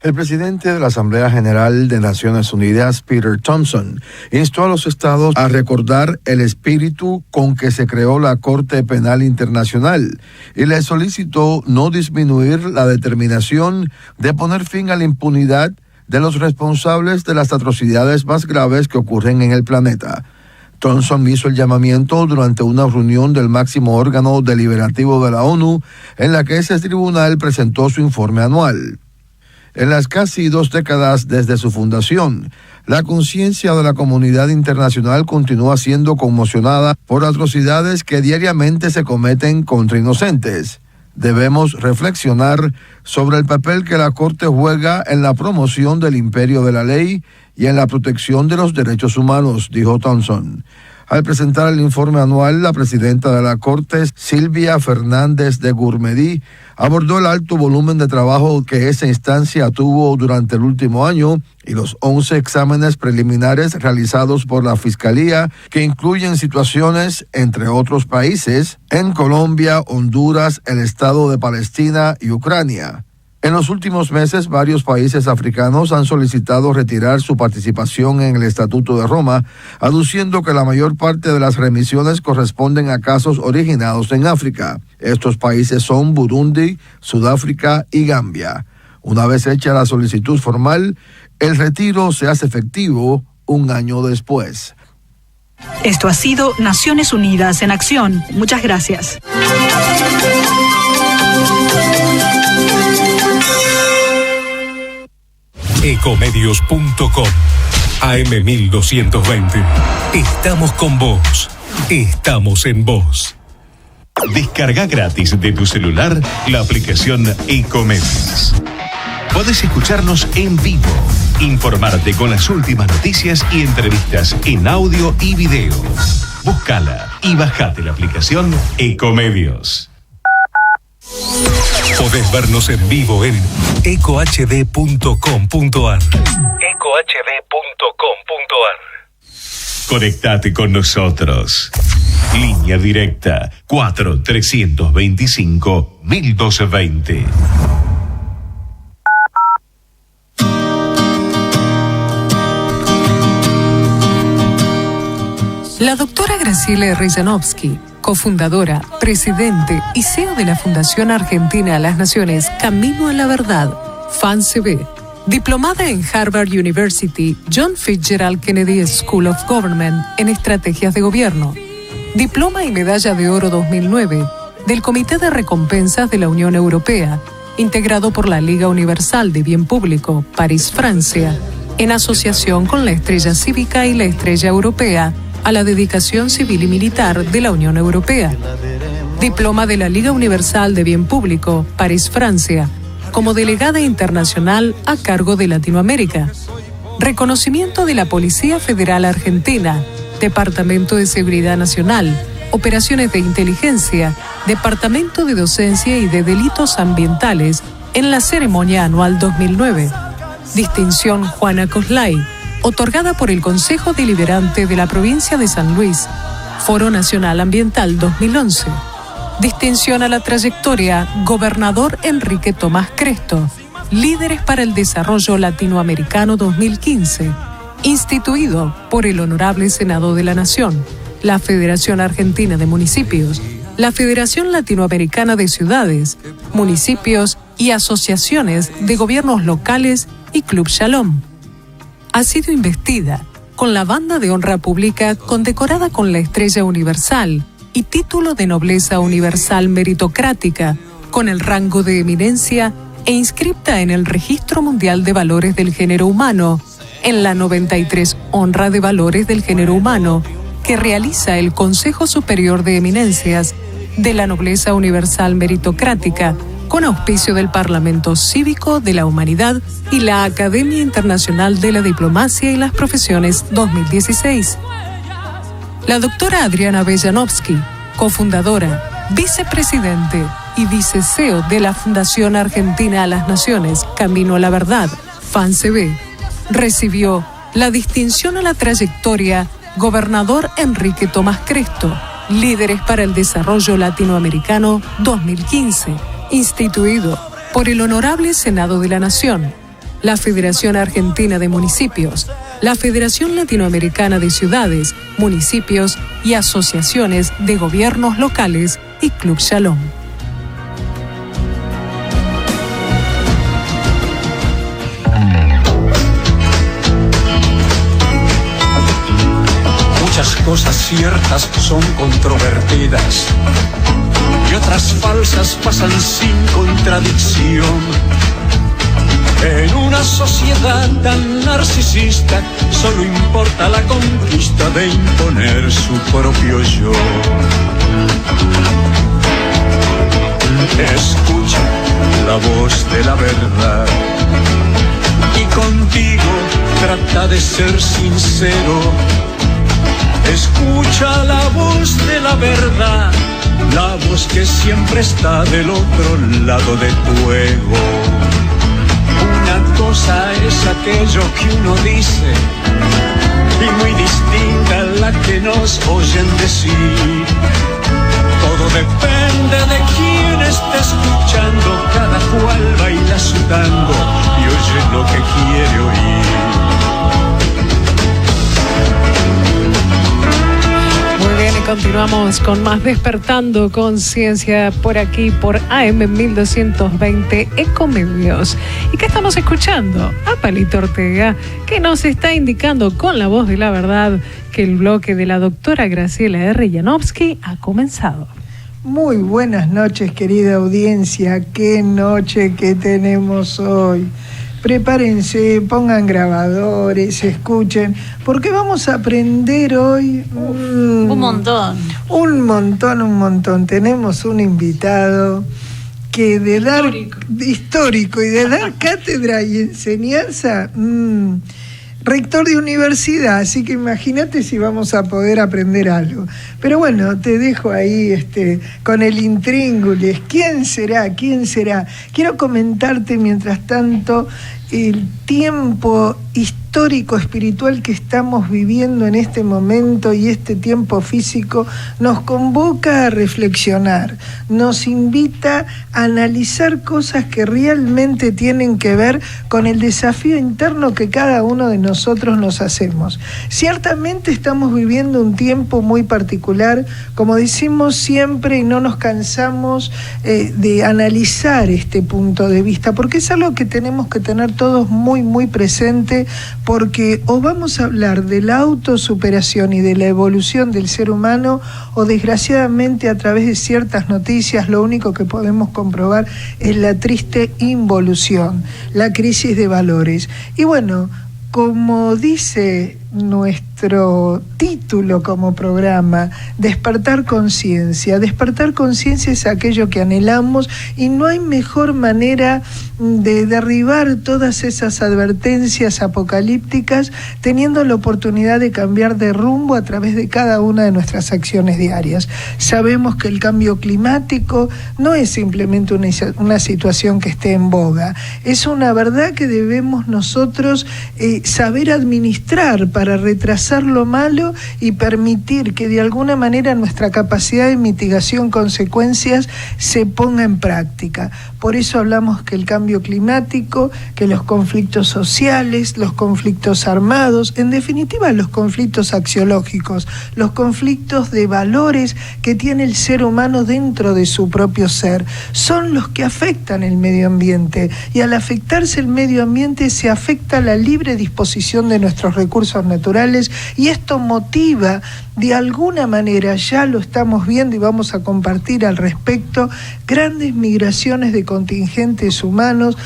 El presidente de la Asamblea General de Naciones Unidas, Peter Thompson, instó a los estados a recordar el espíritu con que se creó la Corte Penal Internacional y le solicitó no disminuir la determinación de poner fin a la impunidad de los responsables de las atrocidades más graves que ocurren en el planeta. Thompson hizo el llamamiento durante una reunión del máximo órgano deliberativo de la ONU, en la que ese tribunal presentó su informe anual. En las casi 2 décadas desde su fundación, la conciencia de la comunidad internacional continúa siendo conmocionada por atrocidades que diariamente se cometen contra inocentes. Debemos reflexionar sobre el papel que la Corte juega en la promoción del imperio de la ley y en la protección de los derechos humanos, dijo Thompson. Al presentar el informe anual, la presidenta de la Corte, Silvia Fernández de Gurmedí, abordó el alto volumen de trabajo que esa instancia tuvo durante el último año y los 11 exámenes preliminares realizados por la Fiscalía, que incluyen situaciones, entre otros países, en Colombia, Honduras, el Estado de Palestina y Ucrania. En los últimos meses, varios países africanos han solicitado retirar su participación en el Estatuto de Roma, aduciendo que la mayor parte de las remisiones corresponden a casos originados en África. Estos países son Burundi, Sudáfrica y Gambia. Una vez hecha la solicitud formal, el retiro se hace efectivo un año después. Esto ha sido Naciones Unidas en Acción. Muchas gracias. Ecomedios.com. AM1220. Estamos con vos. Estamos en vos. Descarga gratis de tu celular la aplicación Ecomedios. Podés escucharnos en vivo, informarte con las últimas noticias y entrevistas en audio y video. Búscala y bajate la aplicación Ecomedios. Podés vernos en vivo en ecohd.com.ar. ecohd.com.ar. Conectate con nosotros. Línea directa 4-325-1220. La doctora Graciela R. Janowski, cofundadora, presidente y CEO de la Fundación Argentina a las Naciones Camino a la Verdad, FANCB, diplomada en Harvard University, John Fitzgerald Kennedy School of Government en Estrategias de Gobierno, diploma y medalla de oro 2009 del Comité de Recompensas de la Unión Europea, integrado por la Liga Universal de Bien Público, París, Francia, en asociación con la Estrella Cívica y la Estrella Europea a la dedicación civil y militar de la Unión Europea. Diploma de la Liga Universal de Bien Público, París, Francia, como delegada internacional a cargo de Latinoamérica. Reconocimiento de la Policía Federal Argentina, Departamento de Seguridad Nacional, Operaciones de Inteligencia, Departamento de Docencia y de Delitos Ambientales en la ceremonia anual 2009. Distinción Juana Coslay, otorgada por el Consejo Deliberante de la Provincia de San Luis, Foro Nacional Ambiental 2011. Distinción a la trayectoria Gobernador Enrique Tomás Cresto, Líderes para el Desarrollo Latinoamericano 2015, instituido por el Honorable Senado de la Nación, la Federación Argentina de Municipios, la Federación Latinoamericana de Ciudades, Municipios y Asociaciones de Gobiernos Locales y Club Shalom. Ha sido investida con la Banda de Honra Pública condecorada con la Estrella Universal y título de Nobleza Universal Meritocrática, con el rango de eminencia e inscripta en el Registro Mundial de Valores del Género Humano, en la 93 Honra de Valores del Género Humano, que realiza el Consejo Superior de Eminencias de la Nobleza Universal Meritocrática, con auspicio del Parlamento Cívico de la Humanidad y la Academia Internacional de la Diplomacia y las Profesiones 2016. La doctora Adriana B. Janowski, cofundadora, vicepresidente y vice-CEO de la Fundación Argentina a las Naciones Camino a la Verdad, FANCB, recibió la distinción a la trayectoria Gobernador Enrique Tomás Cresto, Líderes para el Desarrollo Latinoamericano 2015, instituido por el Honorable Senado de la Nación, la Federación Argentina de Municipios, la Federación Latinoamericana de Ciudades, Municipios y Asociaciones de Gobiernos Locales y Club Shalom. Muchas cosas ciertas son controvertidas y otras falsas pasan sin contradicción. En una sociedad tan narcisista solo importa la conquista de imponer su propio yo. Escucha la voz de la verdad y contigo trata de ser sincero. Escucha la voz de la verdad, la voz que siempre está del otro lado de tu ego. Una cosa es aquello que uno dice y muy distinta la que nos oyen decir. Todo depende de quién esté escuchando, cada cual baila su tango y oye lo que quiere oír. Muy bien, y continuamos con más Despertando Conciencia por aquí, por AM 1220 Ecomedios. ¿Y qué estamos escuchando? A Palito Ortega, que nos está indicando con la voz de la verdad que el bloque de la doctora Graciela R. Janowski ha comenzado. Muy buenas noches, querida audiencia. Qué noche que tenemos hoy. Prepárense, pongan grabadores, escuchen, porque vamos a aprender hoy un montón. Un montón. Tenemos un invitado que de dar histórico y de dar cátedra y enseñanza, rector de universidad, así que imagínate si vamos a poder aprender algo. Pero bueno, te dejo ahí con el intríngulis. ¿Quién será? Quiero comentarte mientras tanto el tiempo histórico espiritual que estamos viviendo en este momento, y este tiempo físico nos convoca a reflexionar, nos invita a analizar cosas que realmente tienen que ver con el desafío interno que cada uno de nosotros nos hacemos. Ciertamente estamos viviendo un tiempo muy particular, como decimos siempre, y no nos cansamos de analizar este punto de vista, porque es algo que tenemos que tener todos muy, muy presente, porque o vamos a hablar de la autosuperación y de la evolución del ser humano, o desgraciadamente a través de ciertas noticias lo único que podemos comprobar es la triste involución, la crisis de valores. Y bueno, como dice nuestro título como programa, despertar conciencia. Despertar conciencia es aquello que anhelamos, y no hay mejor manera de derribar todas esas advertencias apocalípticas teniendo la oportunidad de cambiar de rumbo a través de cada una de nuestras acciones diarias. Sabemos que el cambio climático no es simplemente una situación que esté en boga, es una verdad que debemos nosotros saber administrar para retrasar lo malo y permitir que de alguna manera nuestra capacidad de mitigación consecuencias se ponga en práctica. Por eso hablamos que el cambio climático, que los conflictos sociales, los conflictos armados, en definitiva los conflictos axiológicos, los conflictos de valores que tiene el ser humano dentro de su propio ser, son los que afectan el medio ambiente, y al afectarse el medio ambiente se afecta la libre disposición de nuestros recursos naturales, y esto motiva de alguna manera, ya lo estamos viendo y vamos a compartir al respecto, grandes migraciones de contingentes humanos,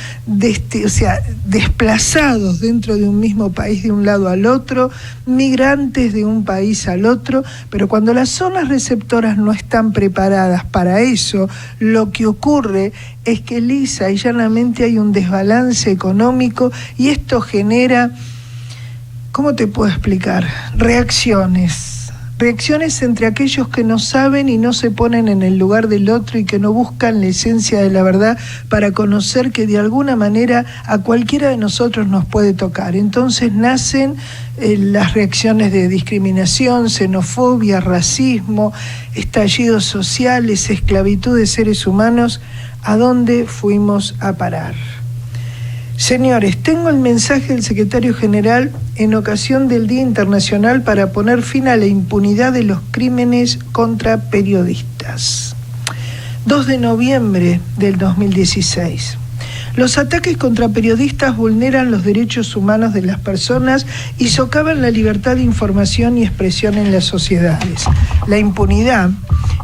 desplazados dentro de un mismo país de un lado al otro, migrantes de un país al otro, pero cuando las zonas receptoras no están preparadas para eso, lo que ocurre es que lisa y llanamente hay un desbalance económico, y esto genera, ¿cómo te puedo explicar? Reacciones entre aquellos que no saben y no se ponen en el lugar del otro, y que no buscan la esencia de la verdad para conocer que de alguna manera a cualquiera de nosotros nos puede tocar. Entonces nacen las reacciones de discriminación, xenofobia, racismo, estallidos sociales, esclavitud de seres humanos. ¿A dónde fuimos a parar? Señores, tengo el mensaje del secretario general en ocasión del Día Internacional para poner fin a la impunidad de los crímenes contra periodistas. 2 de noviembre del 2016. Los ataques contra periodistas vulneran los derechos humanos de las personas y socavan la libertad de información y expresión en las sociedades. La impunidad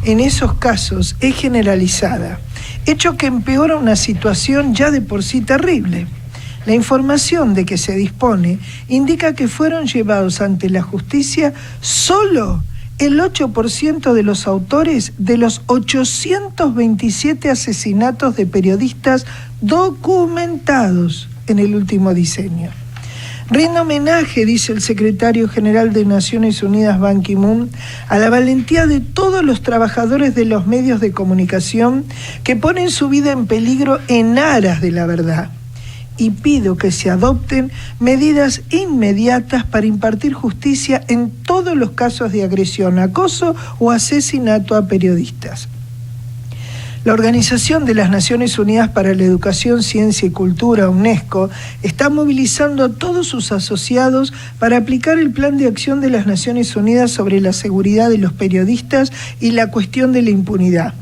en esos casos es generalizada, hecho que empeora una situación ya de por sí terrible. La información de que se dispone indica que fueron llevados ante la justicia solo el 8% de los autores de los 827 asesinatos de periodistas documentados en el último diseño. Rindo homenaje, dice el secretario general de Naciones Unidas, Ban Ki-moon, a la valentía de todos los trabajadores de los medios de comunicación que ponen su vida en peligro en aras de la verdad. Y pido que se adopten medidas inmediatas para impartir justicia en todos los casos de agresión, acoso o asesinato a periodistas. La Organización de las Naciones Unidas para la Educación, Ciencia y Cultura, UNESCO, está movilizando a todos sus asociados para aplicar el Plan de Acción de las Naciones Unidas sobre la seguridad de los periodistas y la cuestión de la impunidad.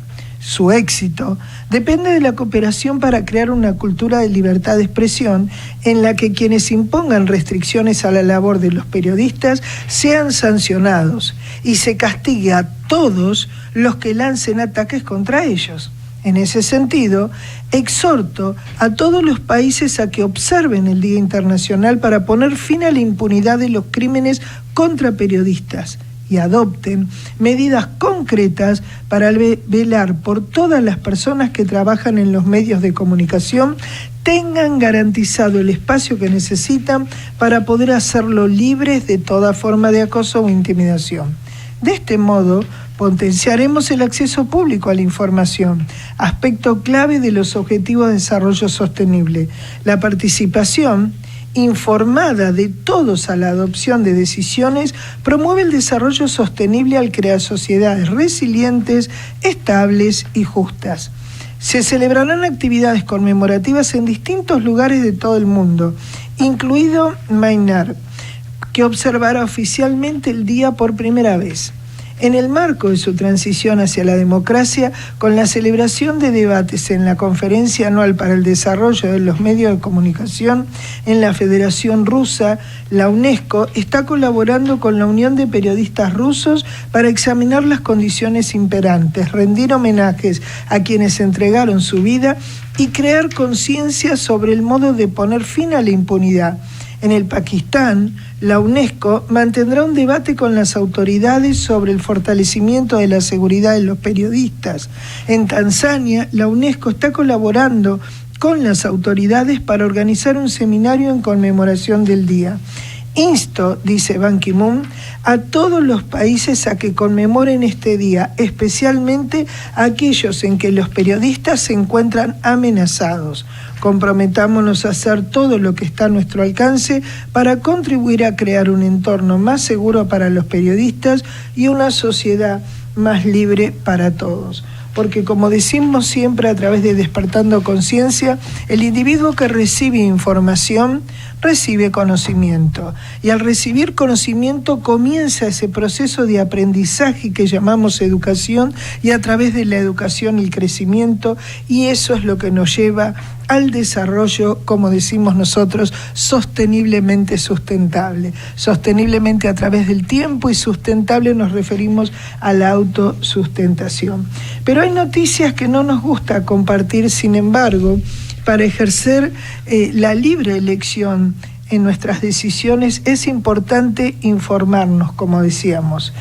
Su éxito depende de la cooperación para crear una cultura de libertad de expresión en la que quienes impongan restricciones a la labor de los periodistas sean sancionados y se castigue a todos los que lancen ataques contra ellos. En ese sentido, exhorto a todos los países a que observen el Día Internacional para poner fin a la impunidad de los crímenes contra periodistas y adopten medidas concretas para velar por todas las personas que trabajan en los medios de comunicación tengan garantizado el espacio que necesitan para poder hacerlo libres de toda forma de acoso o intimidación. De este modo, potenciaremos el acceso público a la información, aspecto clave de los Objetivos de Desarrollo Sostenible. La participación informada de todos a la adopción de decisiones promueve el desarrollo sostenible al crear sociedades resilientes, estables y justas. Se celebrarán actividades conmemorativas en distintos lugares de todo el mundo, incluido Myanmar, que observará oficialmente el día por primera vez. En el marco de su transición hacia la democracia, con la celebración de debates en la Conferencia Anual para el Desarrollo de los Medios de Comunicación en la Federación Rusa, la UNESCO está colaborando con la Unión de Periodistas Rusos para examinar las condiciones imperantes, rendir homenajes a quienes entregaron su vida y crear conciencia sobre el modo de poner fin a la impunidad. En el Pakistán, la UNESCO mantendrá un debate con las autoridades sobre el fortalecimiento de la seguridad de los periodistas. En Tanzania, la UNESCO está colaborando con las autoridades para organizar un seminario en conmemoración del día. Insto, dice Ban Ki-moon, a todos los países a que conmemoren este día, especialmente a aquellos en que los periodistas se encuentran amenazados. Comprometámonos a hacer todo lo que está a nuestro alcance para contribuir a crear un entorno más seguro para los periodistas y una sociedad más libre para todos. Porque, como decimos siempre a través de Despertando Conciencia, el individuo que recibe información recibe conocimiento. Y al recibir conocimiento comienza ese proceso de aprendizaje que llamamos educación, y a través de la educación el crecimiento, y eso es lo que nos lleva al desarrollo, como decimos nosotros, sosteniblemente sustentable. Sosteniblemente a través del tiempo, y sustentable nos referimos a la autosustentación. Pero hay noticias que no nos gusta compartir, sin embargo, para ejercer la libre elección en nuestras decisiones es importante informarnos, como decíamos.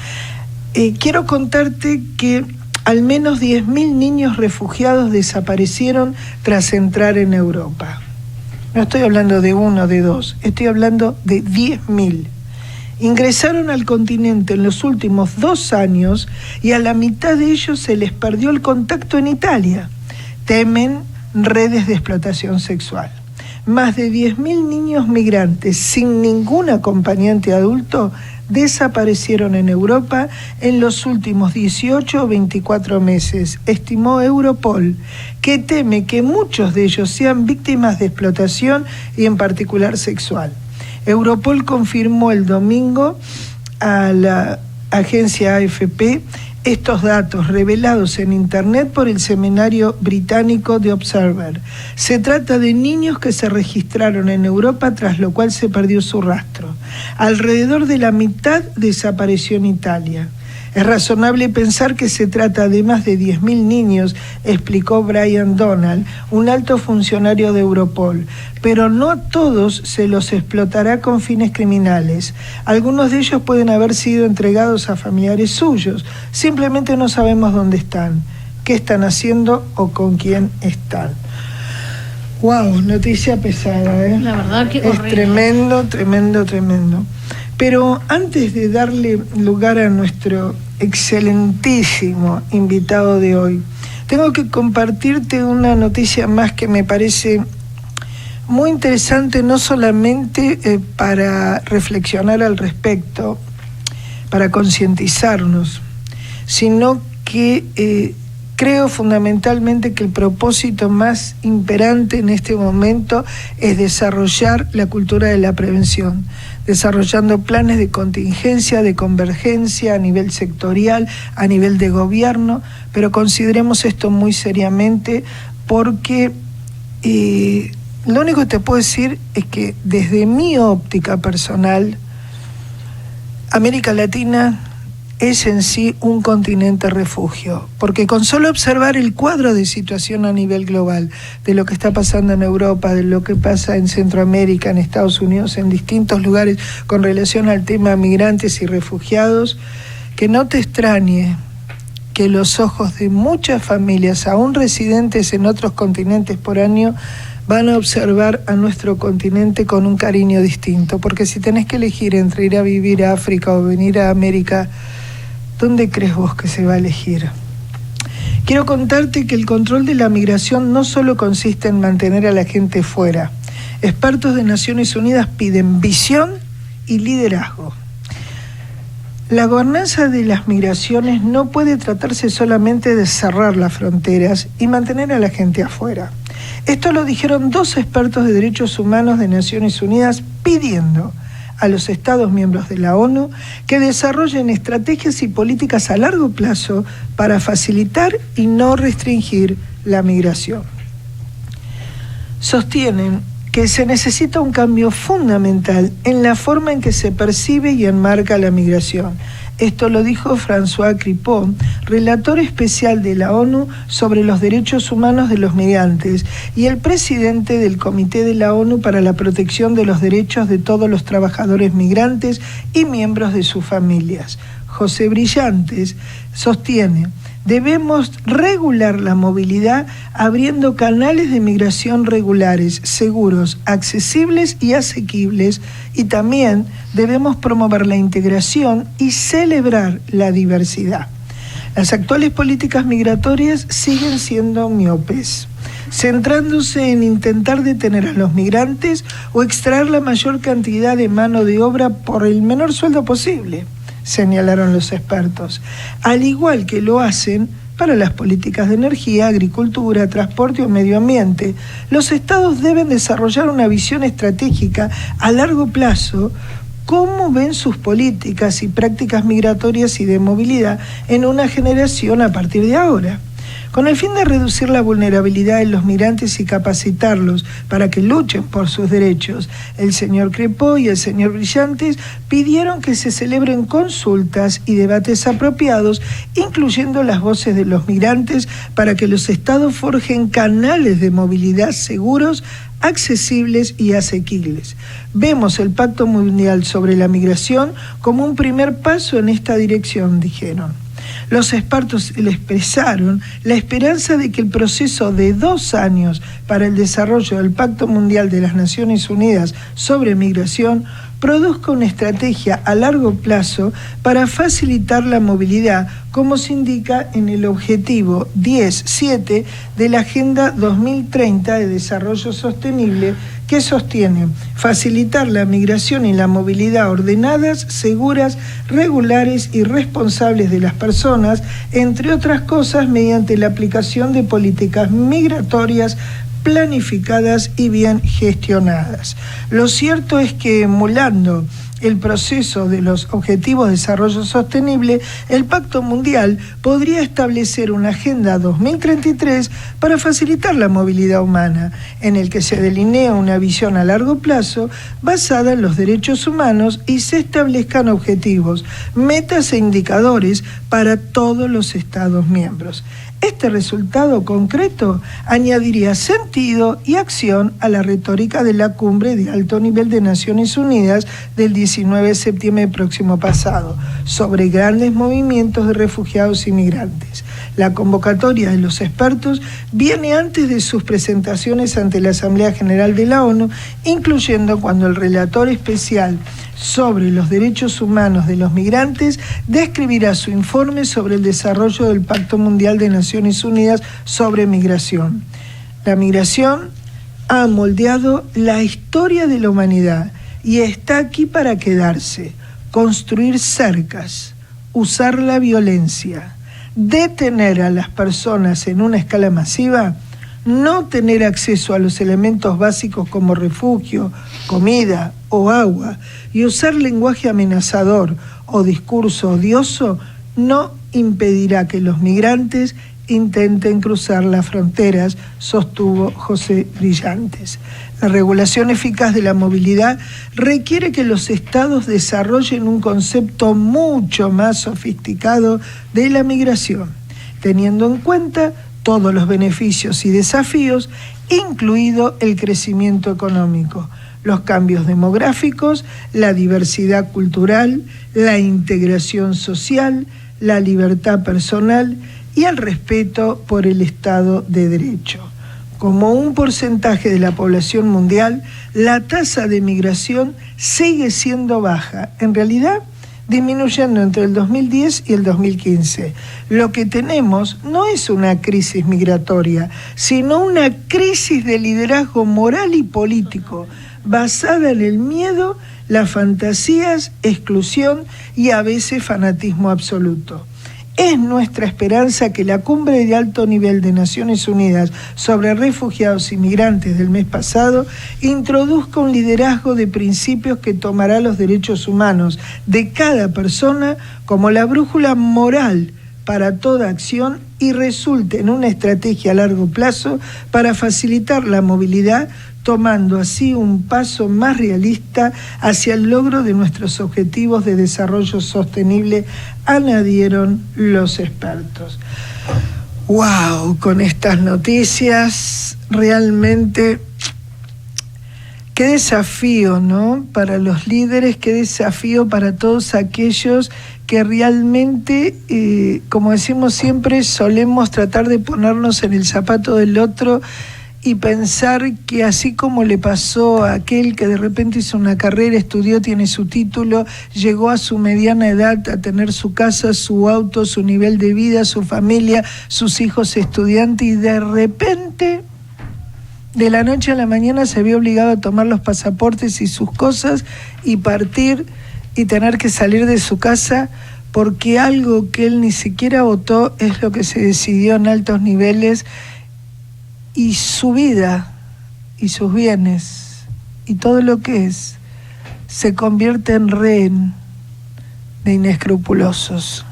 Quiero contarte que al menos 10.000 niños refugiados desaparecieron tras entrar en Europa. No estoy hablando de uno, de dos, estoy hablando de 10.000. Ingresaron al continente en los últimos 2 años y a la mitad de ellos se les perdió el contacto en Italia. Temen redes de explotación sexual. Más de 10.000 niños migrantes sin ningún acompañante adulto desaparecieron en Europa en los últimos 18 o 24 meses, estimó Europol, que teme que muchos de ellos sean víctimas de explotación y en particular sexual. Europol confirmó el domingo a la agencia AFP estos datos revelados en Internet por el semanario británico The Observer. Se trata de niños que se registraron en Europa, tras lo cual se perdió su rastro. Alrededor de la mitad desapareció en Italia. Es razonable pensar que se trata de más de 10.000 niños, explicó Brian Donald, un alto funcionario de Europol, pero no a todos se los explotará con fines criminales. Algunos de ellos pueden haber sido entregados a familiares suyos, simplemente no sabemos dónde están, qué están haciendo o con quién están. Wow, noticia pesada, ¿eh? La verdad que es horrible. Tremendo. Pero antes de darle lugar a nuestro excelentísimo invitado de hoy, tengo que compartirte una noticia más que me parece muy interesante, no solamente para reflexionar al respecto, para concientizarnos, sino que creo fundamentalmente que el propósito más imperante en este momento es desarrollar la cultura de la prevención, desarrollando planes de contingencia, de convergencia a nivel sectorial, a nivel de gobierno, pero consideremos esto muy seriamente porque lo único que te puedo decir es que desde mi óptica personal, América Latina es en sí un continente refugio, porque con solo observar el cuadro de situación a nivel global, de lo que está pasando en Europa, de lo que pasa en Centroamérica, en Estados Unidos, en distintos lugares con relación al tema migrantes y refugiados, que no te extrañe que los ojos de muchas familias, aún residentes en otros continentes por año, van a observar a nuestro continente con un cariño distinto, porque si tenés que elegir entre ir a vivir a África o venir a América, ¿dónde crees vos que se va a elegir? Quiero contarte que el control de la migración no solo consiste en mantener a la gente fuera. Expertos de Naciones Unidas piden visión y liderazgo. La gobernanza de las migraciones no puede tratarse solamente de cerrar las fronteras y mantener a la gente afuera. Esto lo dijeron 2 expertos de derechos humanos de Naciones Unidas pidiendo a los Estados miembros de la ONU que desarrollen estrategias y políticas a largo plazo para facilitar y no restringir la migración. Sostienen que se necesita un cambio fundamental en la forma en que se percibe y enmarca la migración. Esto lo dijo François Cripeau, relator especial de la ONU sobre los derechos humanos de los migrantes y el presidente del Comité de la ONU para la Protección de los Derechos de todos los trabajadores migrantes y miembros de sus familias. José Brillantes sostiene: debemos regular la movilidad abriendo canales de migración regulares, seguros, accesibles y asequibles, y también debemos promover la integración y celebrar la diversidad. Las actuales políticas migratorias siguen siendo miopes, centrándose en intentar detener a los migrantes o extraer la mayor cantidad de mano de obra por el menor sueldo posible, señalaron los expertos, al igual que lo hacen para las políticas de energía, agricultura, transporte o medio ambiente. Los estados deben desarrollar una visión estratégica a largo plazo, cómo ven sus políticas y prácticas migratorias y de movilidad en una generación a partir de ahora. Con el fin de reducir la vulnerabilidad de los migrantes y capacitarlos para que luchen por sus derechos, el señor Cripeau y el señor Brillantes pidieron que se celebren consultas y debates apropiados, incluyendo las voces de los migrantes, para que los estados forjen canales de movilidad seguros, accesibles y asequibles. Vemos el Pacto Mundial sobre la Migración como un primer paso en esta dirección, dijeron. Los expertos le expresaron la esperanza de que el proceso de 2 años para el desarrollo del Pacto Mundial de las Naciones Unidas sobre Migración produzca una estrategia a largo plazo para facilitar la movilidad, como se indica en el objetivo 10.7 de la Agenda 2030 de Desarrollo Sostenible, que sostiene facilitar la migración y la movilidad ordenadas, seguras, regulares y responsables de las personas, entre otras cosas, mediante la aplicación de políticas migratorias planificadas y bien gestionadas. Lo cierto es que, emulando el proceso de los Objetivos de Desarrollo Sostenible, el Pacto Mundial podría establecer una Agenda 2033 para facilitar la movilidad humana, en el que se delinea una visión a largo plazo basada en los derechos humanos y se establezcan objetivos, metas e indicadores para todos los Estados miembros. Este resultado concreto añadiría sentido y acción a la retórica de la cumbre de alto nivel de Naciones Unidas del 19 de septiembre próximo pasado sobre grandes movimientos de refugiados y migrantes. La convocatoria de los expertos viene antes de sus presentaciones ante la Asamblea General de la ONU, incluyendo cuando el relator especial sobre los derechos humanos de los migrantes describirá su informe sobre el desarrollo del Pacto Mundial de Naciones Unidas sobre Migración. La migración ha moldeado la historia de la humanidad y está aquí para quedarse. Construir cercas, usar la violencia, detener a las personas en una escala masiva, no tener acceso a los elementos básicos como refugio, comida o agua y usar lenguaje amenazador o discurso odioso no impedirá que los migrantes intenten cruzar las fronteras, sostuvo José Brillantes. La regulación eficaz de la movilidad requiere que los estados desarrollen un concepto mucho más sofisticado de la migración, teniendo en cuenta todos los beneficios y desafíos, incluido el crecimiento económico, los cambios demográficos, la diversidad cultural, la integración social, la libertad personal y el respeto por el Estado de Derecho. Como un porcentaje de la población mundial, la tasa de migración sigue siendo baja, en realidad disminuyendo entre el 2010 y el 2015. Lo que tenemos no es una crisis migratoria, sino una crisis de liderazgo moral y político, basada en el miedo, las fantasías, exclusión y a veces fanatismo absoluto. Es nuestra esperanza que la cumbre de alto nivel de Naciones Unidas sobre refugiados y migrantes del mes pasado introduzca un liderazgo de principios que tomará los derechos humanos de cada persona como la brújula moral para toda acción y resulte en una estrategia a largo plazo para facilitar la movilidad, tomando así un paso más realista hacia el logro de nuestros objetivos de desarrollo sostenible, añadieron los expertos. ¡Wow! Con estas noticias, realmente, qué desafío, ¿no? Para los líderes, qué desafío para todos aquellos que realmente, como decimos siempre, solemos tratar de ponernos en el zapato del otro y pensar que así como le pasó a aquel que de repente hizo una carrera, estudió, tiene su título, llegó a su mediana edad a tener su casa, su auto, su nivel de vida, su familia, sus hijos estudiantes, y de repente, de la noche a la mañana, se vio obligado a tomar los pasaportes y sus cosas y partir y tener que salir de su casa porque algo que él ni siquiera votó es lo que se decidió en altos niveles, y su vida y sus bienes y todo lo que es se convierte en rehén de inescrupulosos,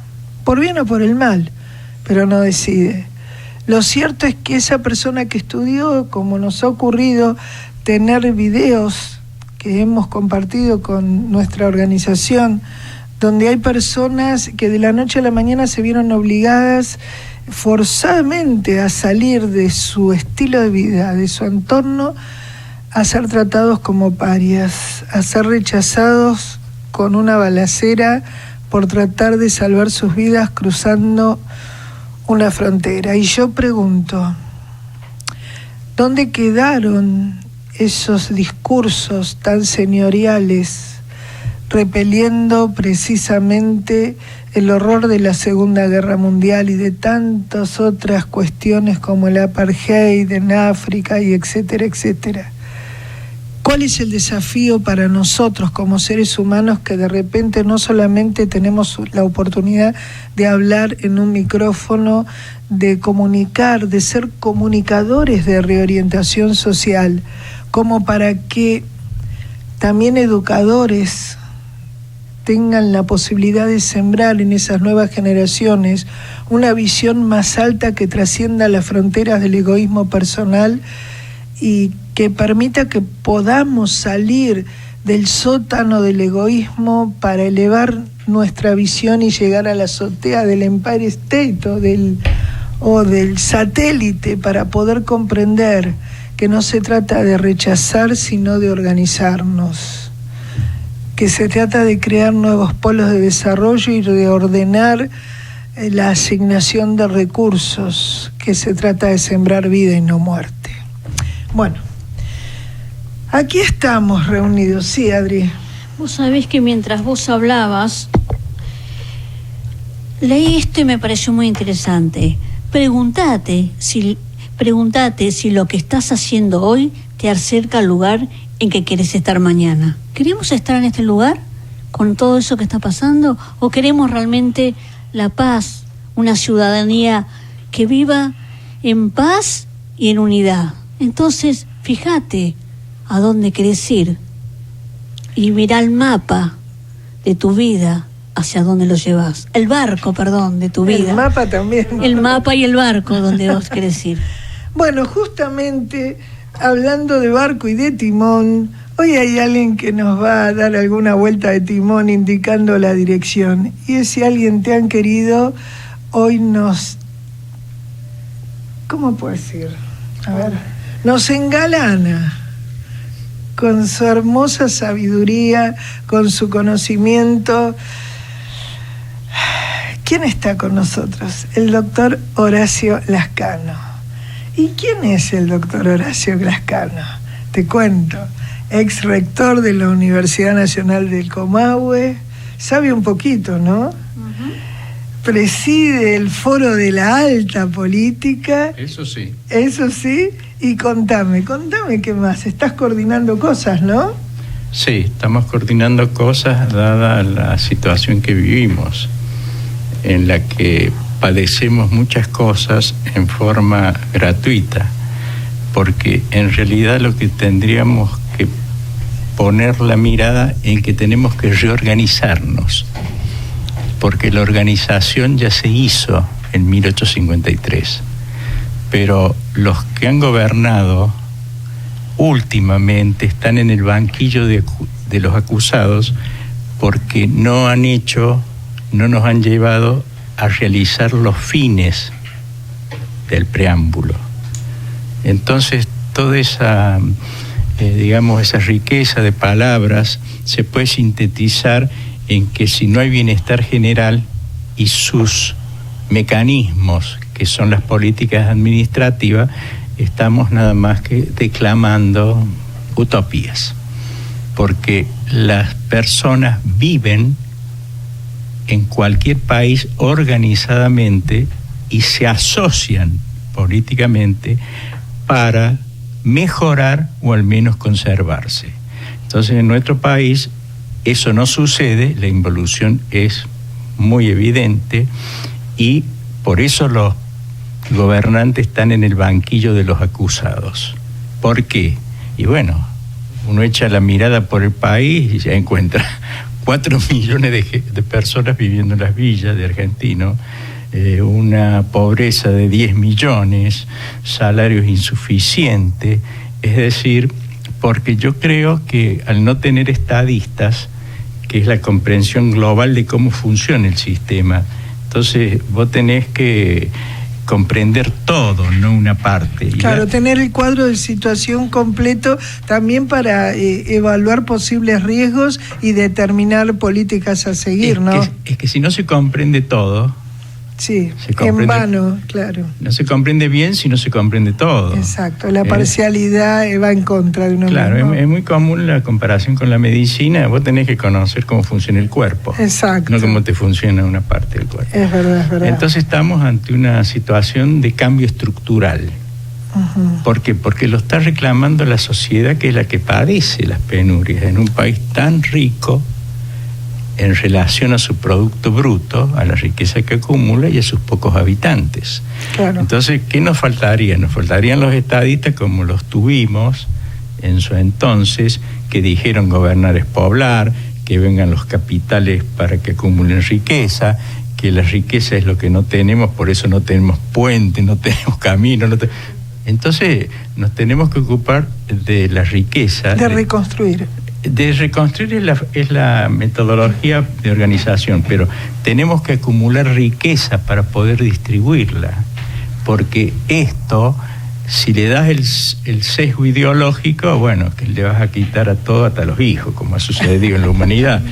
por bien o por el mal, pero no decide. Lo cierto es que esa persona que estudió, como nos ha ocurrido tener videos que hemos compartido con nuestra organización, donde hay personas que de la noche a la mañana se vieron obligadas forzadamente a salir de su estilo de vida, de su entorno, a ser tratados como parias, a ser rechazados con una balacera por tratar de salvar sus vidas cruzando una frontera. Y yo pregunto, ¿dónde quedaron esos discursos tan señoriales, repeliendo precisamente el horror de la Segunda Guerra Mundial y de tantas otras cuestiones como el apartheid en África y etcétera, etcétera? ¿Cuál es el desafío para nosotros como seres humanos que de repente no solamente tenemos la oportunidad de hablar en un micrófono, de comunicar, de ser comunicadores de reorientación social, como para que también educadores tengan la posibilidad de sembrar en esas nuevas generaciones una visión más alta que trascienda las fronteras del egoísmo personal y que permita que podamos salir del sótano del egoísmo para elevar nuestra visión y llegar a la azotea del Empire State o del satélite, para poder comprender que no se trata de rechazar, sino de organizarnos, que se trata de crear nuevos polos de desarrollo y de ordenar la asignación de recursos, que se trata de sembrar vida y no muerte. Bueno, aquí estamos reunidos, sí, Adri. Vos sabés que mientras vos hablabas, leí esto y me pareció muy interesante. Pregúntate si lo que estás haciendo hoy te acerca al lugar en que querés estar mañana. ¿Queremos estar en este lugar con todo eso que está pasando? ¿O queremos realmente la paz, una ciudadanía que viva en paz y en unidad? Entonces, fíjate a dónde querés ir y mirá el mapa de tu vida hacia dónde lo llevas. El barco, perdón, de tu vida. El mapa también. El mapa y el barco donde vos querés ir. Bueno, justamente hablando de barco y de timón, hoy hay alguien que nos va a dar alguna vuelta de timón indicando la dirección. Y ese alguien tan querido hoy nos... ¿Cómo puedo decir? A ver, nos engalana con su hermosa sabiduría, con su conocimiento. ¿Quién está con nosotros? El doctor Horacio Lascano. ¿Y quién es el doctor Horacio Lascano? Te cuento. Ex rector de la Universidad Nacional del Comahue. Sabe un poquito, ¿no? Preside el Foro de la Alta Política. Eso sí. Eso sí. Y contame qué más. Estás coordinando cosas, ¿no? Sí, estamos coordinando cosas dada la situación que vivimos, en la que padecemos muchas cosas en forma gratuita, porque en realidad lo que tendríamos que poner la mirada en que tenemos que reorganizarnos, porque la organización ya se hizo en 1853, pero los que han gobernado últimamente están en el banquillo de los acusados porque no nos han llevado a realizar los fines del preámbulo. Entonces, toda esa, esa riqueza de palabras se puede sintetizar en que si no hay bienestar general y sus mecanismos, que son las políticas administrativas, estamos nada más que declamando utopías, porque las personas viven en cualquier país organizadamente y se asocian políticamente para mejorar o al menos conservarse. Entonces, en nuestro país eso no sucede, la involución es muy evidente y por eso los gobernantes están en el banquillo de los acusados. ¿Por qué? Y bueno, uno echa la mirada por el país y ya encuentra 4 millones de personas viviendo en las villas de argentinos, una pobreza de 10 millones, salarios insuficientes, es decir, porque yo creo que al no tener estadistas, que es la comprensión global de cómo funciona el sistema, entonces vos tenés que comprender todo, no una parte. Claro, tener el cuadro de situación completo también para evaluar posibles riesgos y determinar políticas a seguir, ¿no? Es que si no se comprende todo... Sí, en vano, claro. No se comprende bien si no se comprende todo. Exacto, la parcialidad va en contra de uno mismo. Claro, es muy común la comparación con la medicina. Vos tenés que conocer cómo funciona el cuerpo. Exacto. No cómo te funciona una parte del cuerpo. Es verdad, es verdad. Entonces estamos ante una situación de cambio estructural. Uh-huh. ¿Por qué? Porque lo está reclamando la sociedad, que es la que padece las penurias en un país tan rico en relación a su producto bruto, a la riqueza que acumula y a sus pocos habitantes. Claro. Entonces, ¿qué nos faltaría? Nos faltarían los estadistas como los tuvimos en su entonces, que dijeron gobernar es poblar, que vengan los capitales para que acumulen riqueza, que la riqueza es lo que no tenemos, por eso no tenemos puente, no tenemos camino. Entonces, nos tenemos que ocupar de la riqueza. De reconstruir. De reconstruir es la metodología de organización, pero tenemos que acumular riqueza para poder distribuirla, porque esto, si le das el sesgo ideológico, bueno, que le vas a quitar a todo, hasta a los hijos, como ha sucedido en la humanidad,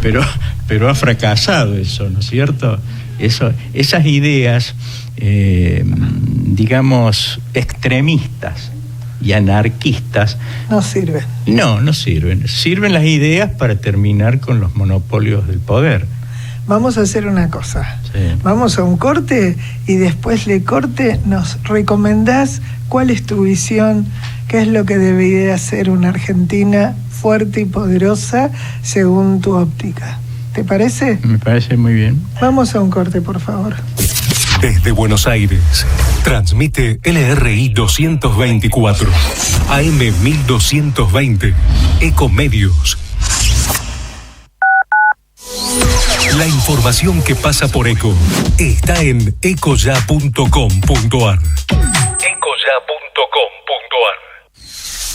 pero ha fracasado eso, ¿no es cierto? Esas ideas, digamos, extremistas y anarquistas no sirven. No sirven. Sirven las ideas para terminar con los monopolios del poder. Vamos a hacer una cosa. Sí. Vamos a un corte y después del corte nos recomendás cuál es tu visión, qué es lo que debería hacer una Argentina fuerte y poderosa según tu óptica. ¿Te parece? Me parece muy bien. Vamos a un corte, por favor. Desde Buenos Aires, transmite LRI 224, AM 1220, Ecomedios. La información que pasa por ECO está en ecoya.com.ar. Ecoya.com.ar.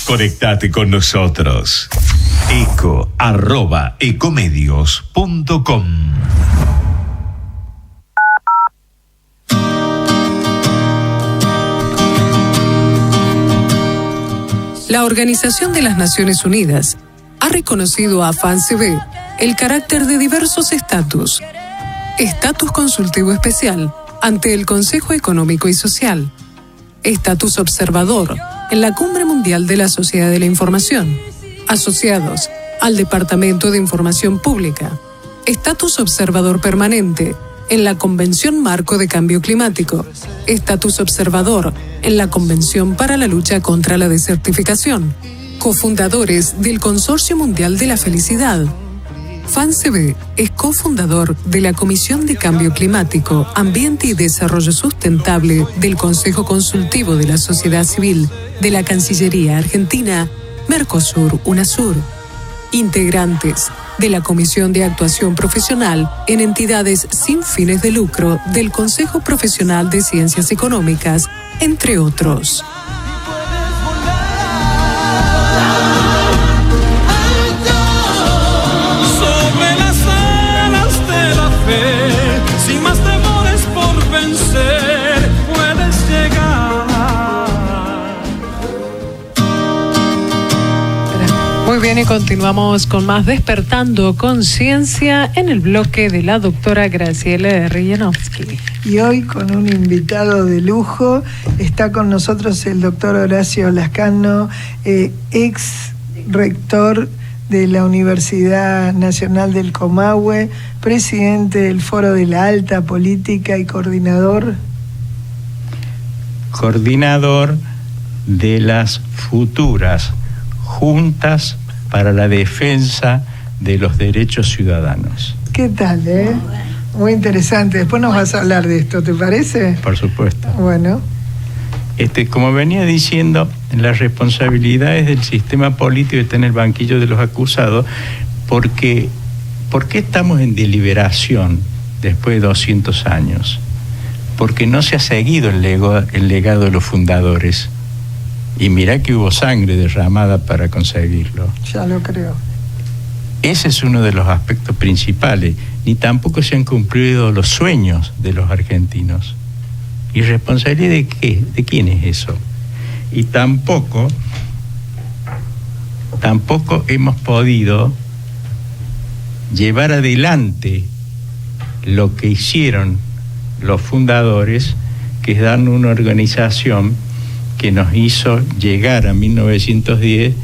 Conectate con nosotros. eco@ecomedios.com. La Organización de las Naciones Unidas ha reconocido a FANCB el carácter de diversos estatus. Estatus consultivo especial ante el Consejo Económico y Social. Estatus observador en la Cumbre Mundial de la Sociedad de la Información. Asociados al Departamento de Información Pública. Estatus observador permanente en la Convención Marco de Cambio Climático. Estatus observador en la Convención para la Lucha contra la Desertificación. Cofundadores del Consorcio Mundial de la Felicidad. FANCB es cofundador de la Comisión de Cambio Climático, Ambiente y Desarrollo Sustentable del Consejo Consultivo de la Sociedad Civil de la Cancillería Argentina, Mercosur, UNASUR. Integrantes de la Comisión de Actuación Profesional en entidades sin fines de lucro del Consejo Profesional de Ciencias Económicas, entre otros. Sobre las alas de la fe, sin más temores por vencer, puedes llegar. Muy bien, y continuamos con más Despertando Conciencia en el bloque de la doctora Graciela Rijanovsky. Y hoy con un invitado de lujo, está con nosotros el doctor Horacio Lascano, ex rector de la Universidad Nacional del Comahue, presidente del Foro de la Alta Política y coordinador de las futuras juntas para la defensa de los derechos ciudadanos. ¿Qué tal, Muy interesante. Después nos vas a hablar de esto, ¿te parece? Por supuesto. Bueno. Como venía diciendo, las responsabilidades del sistema político están en el banquillo de los acusados, porque ¿por qué estamos en deliberación después de 200 años? Porque no se ha seguido el legado de los fundadores. Y mirá que hubo sangre derramada para conseguirlo. Ya lo creo. Ese es uno de los aspectos principales. Ni tampoco se han cumplido los sueños de los argentinos. ¿Y responsabilidad de qué? ¿De quién es eso? Y tampoco hemos podido llevar adelante lo que hicieron los fundadores, que es darnos una organización que nos hizo llegar a 1910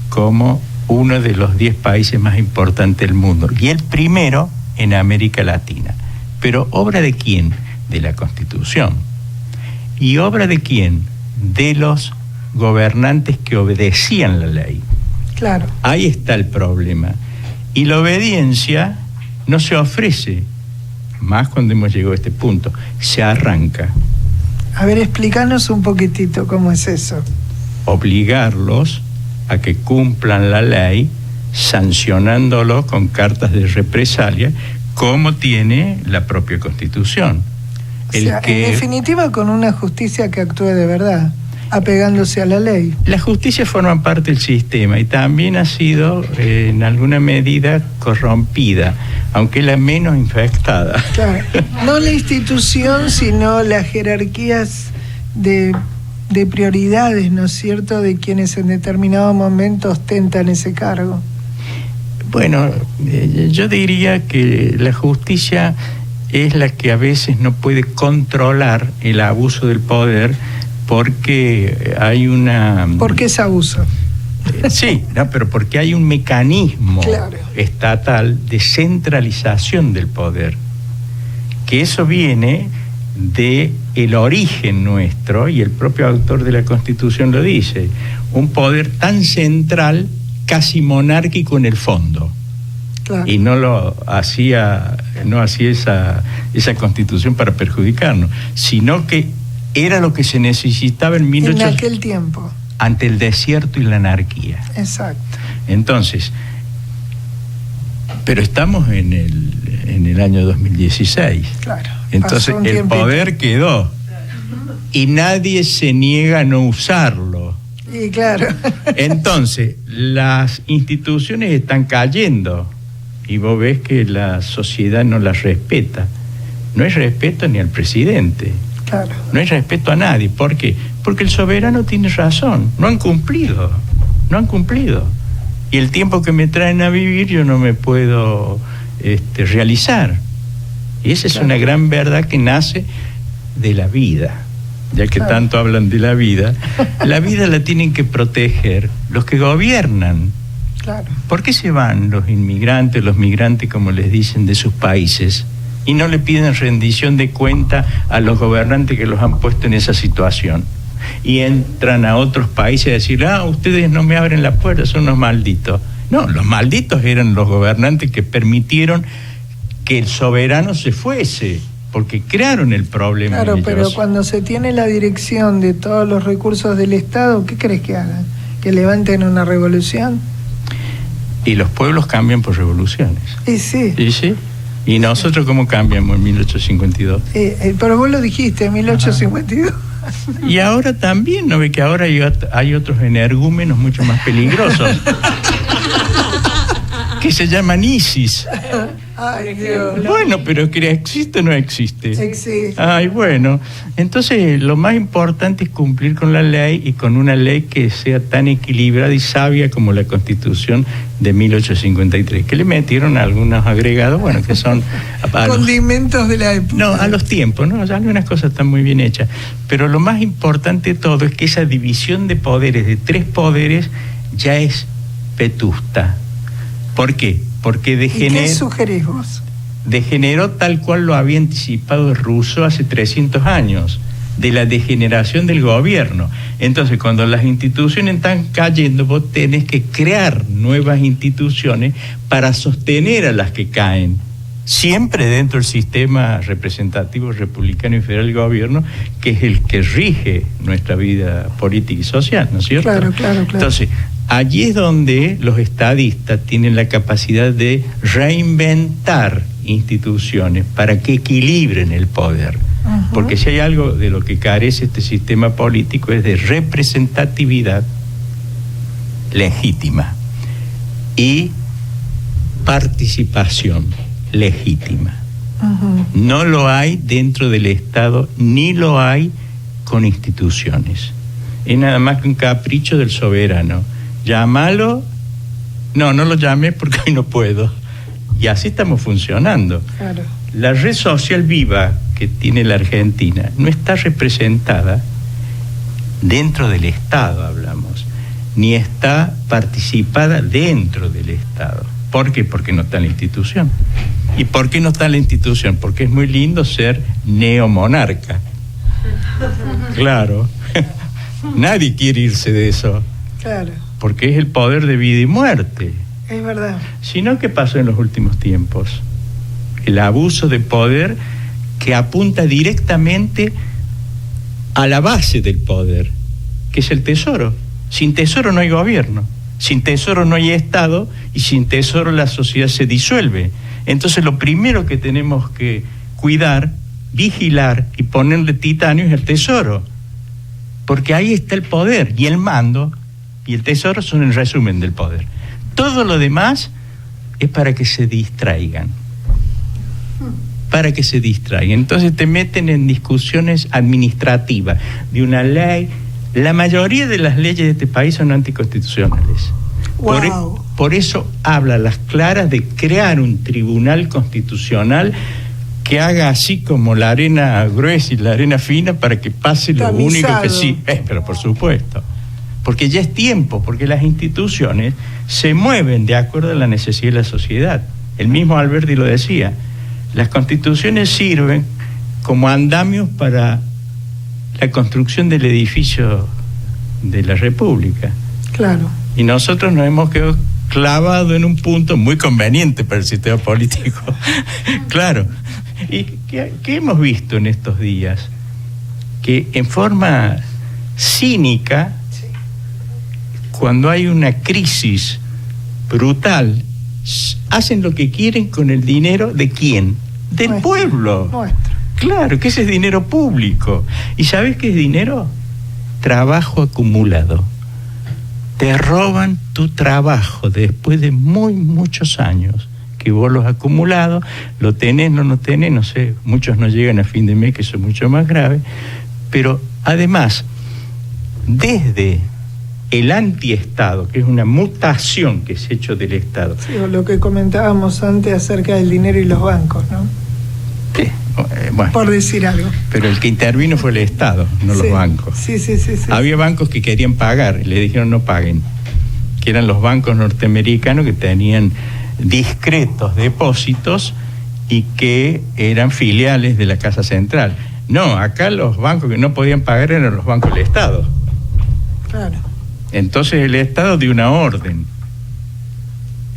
como uno de los 10 países más importantes del mundo, y el primero en América Latina. Pero ¿obra de quién? De la Constitución. ¿Y obra de quién? De los gobernantes que obedecían la ley. Claro. Ahí está el problema. Y la obediencia no se ofrece, más cuando hemos llegado a este punto, se arranca. A ver, explícanos un poquitito cómo es eso. Obligarlos a que cumplan la ley, sancionándolos con cartas de represalia, como tiene la propia Constitución. En definitiva, con una justicia que actúe de verdad, apegándose a la ley. La justicia forma parte del sistema y también ha sido, en alguna medida, corrompida, aunque la menos infectada. Claro. No la institución, sino las jerarquías de prioridades, ¿no es cierto?, de quienes en determinado momento ostentan ese cargo. Bueno, yo diría que la justicia es la que a veces no puede controlar el abuso del poder, porque hay una... ¿Por qué es abuso? Sí, no, pero porque hay un mecanismo estatal de centralización del poder, que eso viene de el origen nuestro, y el propio autor de la Constitución lo dice, un poder tan central, casi monárquico en el fondo. Claro. Y no hacía esa Constitución para perjudicarnos, sino que era lo que se necesitaba en 1800, en aquel tiempo, ante el desierto y la anarquía. Exacto. Entonces, Pero estamos en el año 2016. Claro. Entonces el poder quedó y nadie se niega a no usarlo. Y claro. Entonces las instituciones están cayendo y vos ves que la sociedad no las respeta. No hay respeto ni al presidente. Claro. No hay respeto a nadie. ¿Por qué? Porque el soberano tiene razón. No han cumplido. Y el tiempo que me traen a vivir yo no me puedo realizar. Y esa es una gran verdad que nace de la vida. Ya que tanto hablan de la vida la tienen que proteger los que gobiernan. Claro. ¿Por qué se van los migrantes, como les dicen, de sus países? Y no le piden rendición de cuenta a los gobernantes que los han puesto en esa situación. Y entran a otros países a decir, ustedes no me abren la puerta, son unos malditos. No, los malditos eran los gobernantes que permitieron que el soberano se fuese, porque crearon el problema. Claro, pero cuando se tiene la dirección de todos los recursos del Estado, ¿qué crees que hagan? ¿Que levanten una revolución? Y los pueblos cambian por revoluciones. Y sí. ¿Y sí? ¿Y nosotros cómo cambiamos en 1852? Pero vos lo dijiste, en 1852. Y ahora también, ¿no ve que ahora hay otros energúmenos mucho más peligrosos? Que se llaman ISIS. Ay, Dios. Bueno, pero que existe o no existe. Existe. Ay, bueno. Entonces, lo más importante es cumplir con la ley y con una ley que sea tan equilibrada y sabia como la Constitución de 1853, que le metieron algunos agregados, bueno, que son condimentos de la época. No, a los tiempos, ¿no? Algunas cosas están muy bien hechas. Pero lo más importante de todo es que esa división de poderes, de 3 poderes, ya es vetusta. ¿Por qué? Porque ¿Qué sugerís vos? Degeneró tal cual lo había anticipado Rousseau hace 300 años, de la degeneración del gobierno. Entonces, cuando las instituciones están cayendo, vos tenés que crear nuevas instituciones para sostener a las que caen. Siempre dentro del sistema representativo republicano y federal del gobierno, que es el que rige nuestra vida política y social, ¿no es cierto? Claro. Entonces, allí es donde los estadistas tienen la capacidad de reinventar instituciones para que equilibren el poder. Uh-huh. Porque si hay algo de lo que carece este sistema político es de representatividad legítima y participación legítima. Uh-huh. No lo hay dentro del Estado, ni lo hay con instituciones. Es nada más que un capricho del soberano. Llámalo. No lo llamé porque hoy no puedo. Y así estamos funcionando. Claro. La red social viva que tiene la Argentina no está representada dentro del Estado, hablamos, ni está participada dentro del Estado. ¿Por qué? Porque no está en la institución. ¿Y por qué no está en la institución? Porque es muy lindo ser neomonarca. Claro. Nadie quiere irse de eso. Claro. Porque es el poder de vida y muerte. Es verdad. Sino, ¿qué pasó en los últimos tiempos? El abuso de poder que apunta directamente a la base del poder, que es el tesoro. Sin tesoro no hay gobierno, sin tesoro no hay Estado, y sin tesoro la sociedad se disuelve. Entonces lo primero que tenemos que cuidar, vigilar y ponerle titanio es el tesoro, porque ahí está el poder, y el mando y el tesoro son el resumen del poder. Todo lo demás es para que se distraigan. Entonces te meten en discusiones administrativas de una ley. La mayoría de las leyes de este país son anticonstitucionales. Wow. Por eso habla a las claras de crear un tribunal constitucional que haga así como la arena gruesa y la arena fina para que pase lo único que sí. Pero por supuesto. Porque ya es tiempo, porque las instituciones se mueven de acuerdo a la necesidad de la sociedad. El mismo Alberti lo decía. Las constituciones sirven como andamios para la construcción del edificio de la República. Claro. Y nosotros nos hemos quedado clavados en un punto muy conveniente para el sistema político. Claro. ¿Y qué hemos visto en estos días? Que en forma cínica, cuando hay una crisis brutal, hacen lo que quieren con el dinero ¿de quién? Del pueblo. Claro, que ese es dinero público. ¿Y sabes qué es dinero? Trabajo acumulado. Te roban tu trabajo después de muchos años que vos lo has acumulado, lo tenés, no lo tenés, no sé, muchos no llegan a fin de mes, que eso es mucho más grave, pero además, desde el antiestado, que es una mutación que se ha hecho del Estado. Sí, o lo que comentábamos antes acerca del dinero y los bancos, ¿no? Sí, bueno, por decir algo. Pero el que intervino fue el Estado, no los bancos. Sí. Había bancos que querían pagar y le dijeron no paguen, que eran los bancos norteamericanos que tenían discretos depósitos y que eran filiales de la Casa Central. No, acá los bancos que no podían pagar eran los bancos del Estado. Claro. Entonces el Estado dio una orden.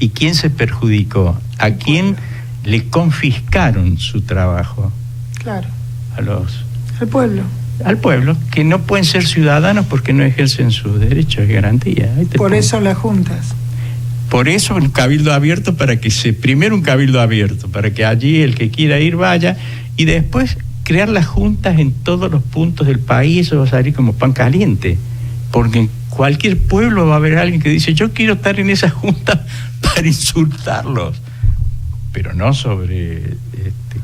¿Y quién se perjudicó? ¿A quién le confiscaron su trabajo? Claro. Al pueblo, que no pueden ser ciudadanos porque no ejercen sus derechos y garantías. Por eso las juntas. Por eso un cabildo abierto primero un cabildo abierto, para que allí el que quiera ir vaya, y después crear las juntas en todos los puntos del país. Eso va a salir como pan caliente, porque en cualquier pueblo va a haber alguien que dice yo quiero estar en esa junta para insultarlos, pero no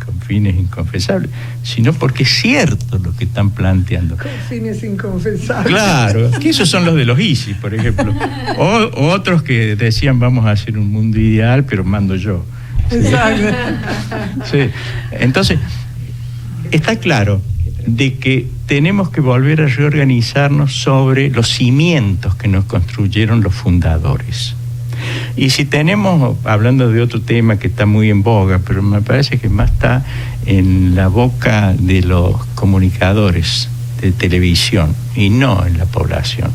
con fines inconfesables, sino porque es cierto lo que están planteando. Con fines inconfesables. Claro, que esos son los de los ISIS, por ejemplo. O otros que decían vamos a hacer un mundo ideal, pero mando yo. Exacto. Sí. Entonces, está claro de que tenemos que volver a reorganizarnos sobre los cimientos que nos construyeron los fundadores. Y si tenemos, hablando de otro tema que está muy en boga, pero me parece que más está en la boca de los comunicadores de televisión y no en la población,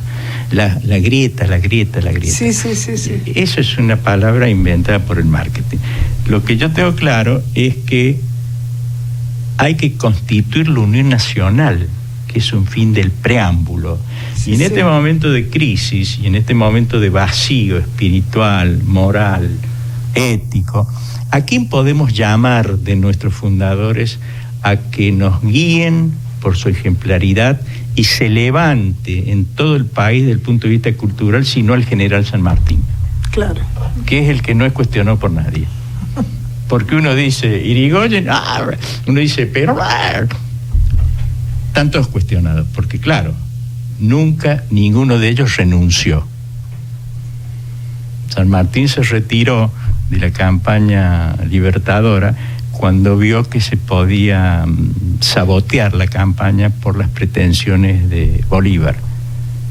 la grieta. Sí. Eso es una palabra inventada por el marketing. Lo que yo tengo claro es que hay que constituir la Unión Nacional, que es un fin del preámbulo. Y en este momento de crisis y en este momento de vacío espiritual, moral, ético, ¿a quién podemos llamar de nuestros fundadores a que nos guíen por su ejemplaridad y se levante en todo el país desde el punto de vista cultural, sino al general San Martín? Claro. Que es el que no es cuestionado por nadie. Porque uno dice Irigoyen, uno dice pero están todos cuestionados, porque claro, nunca ninguno de ellos renunció. San Martín se retiró de la campaña libertadora cuando vio que se podía sabotear la campaña por las pretensiones de Bolívar,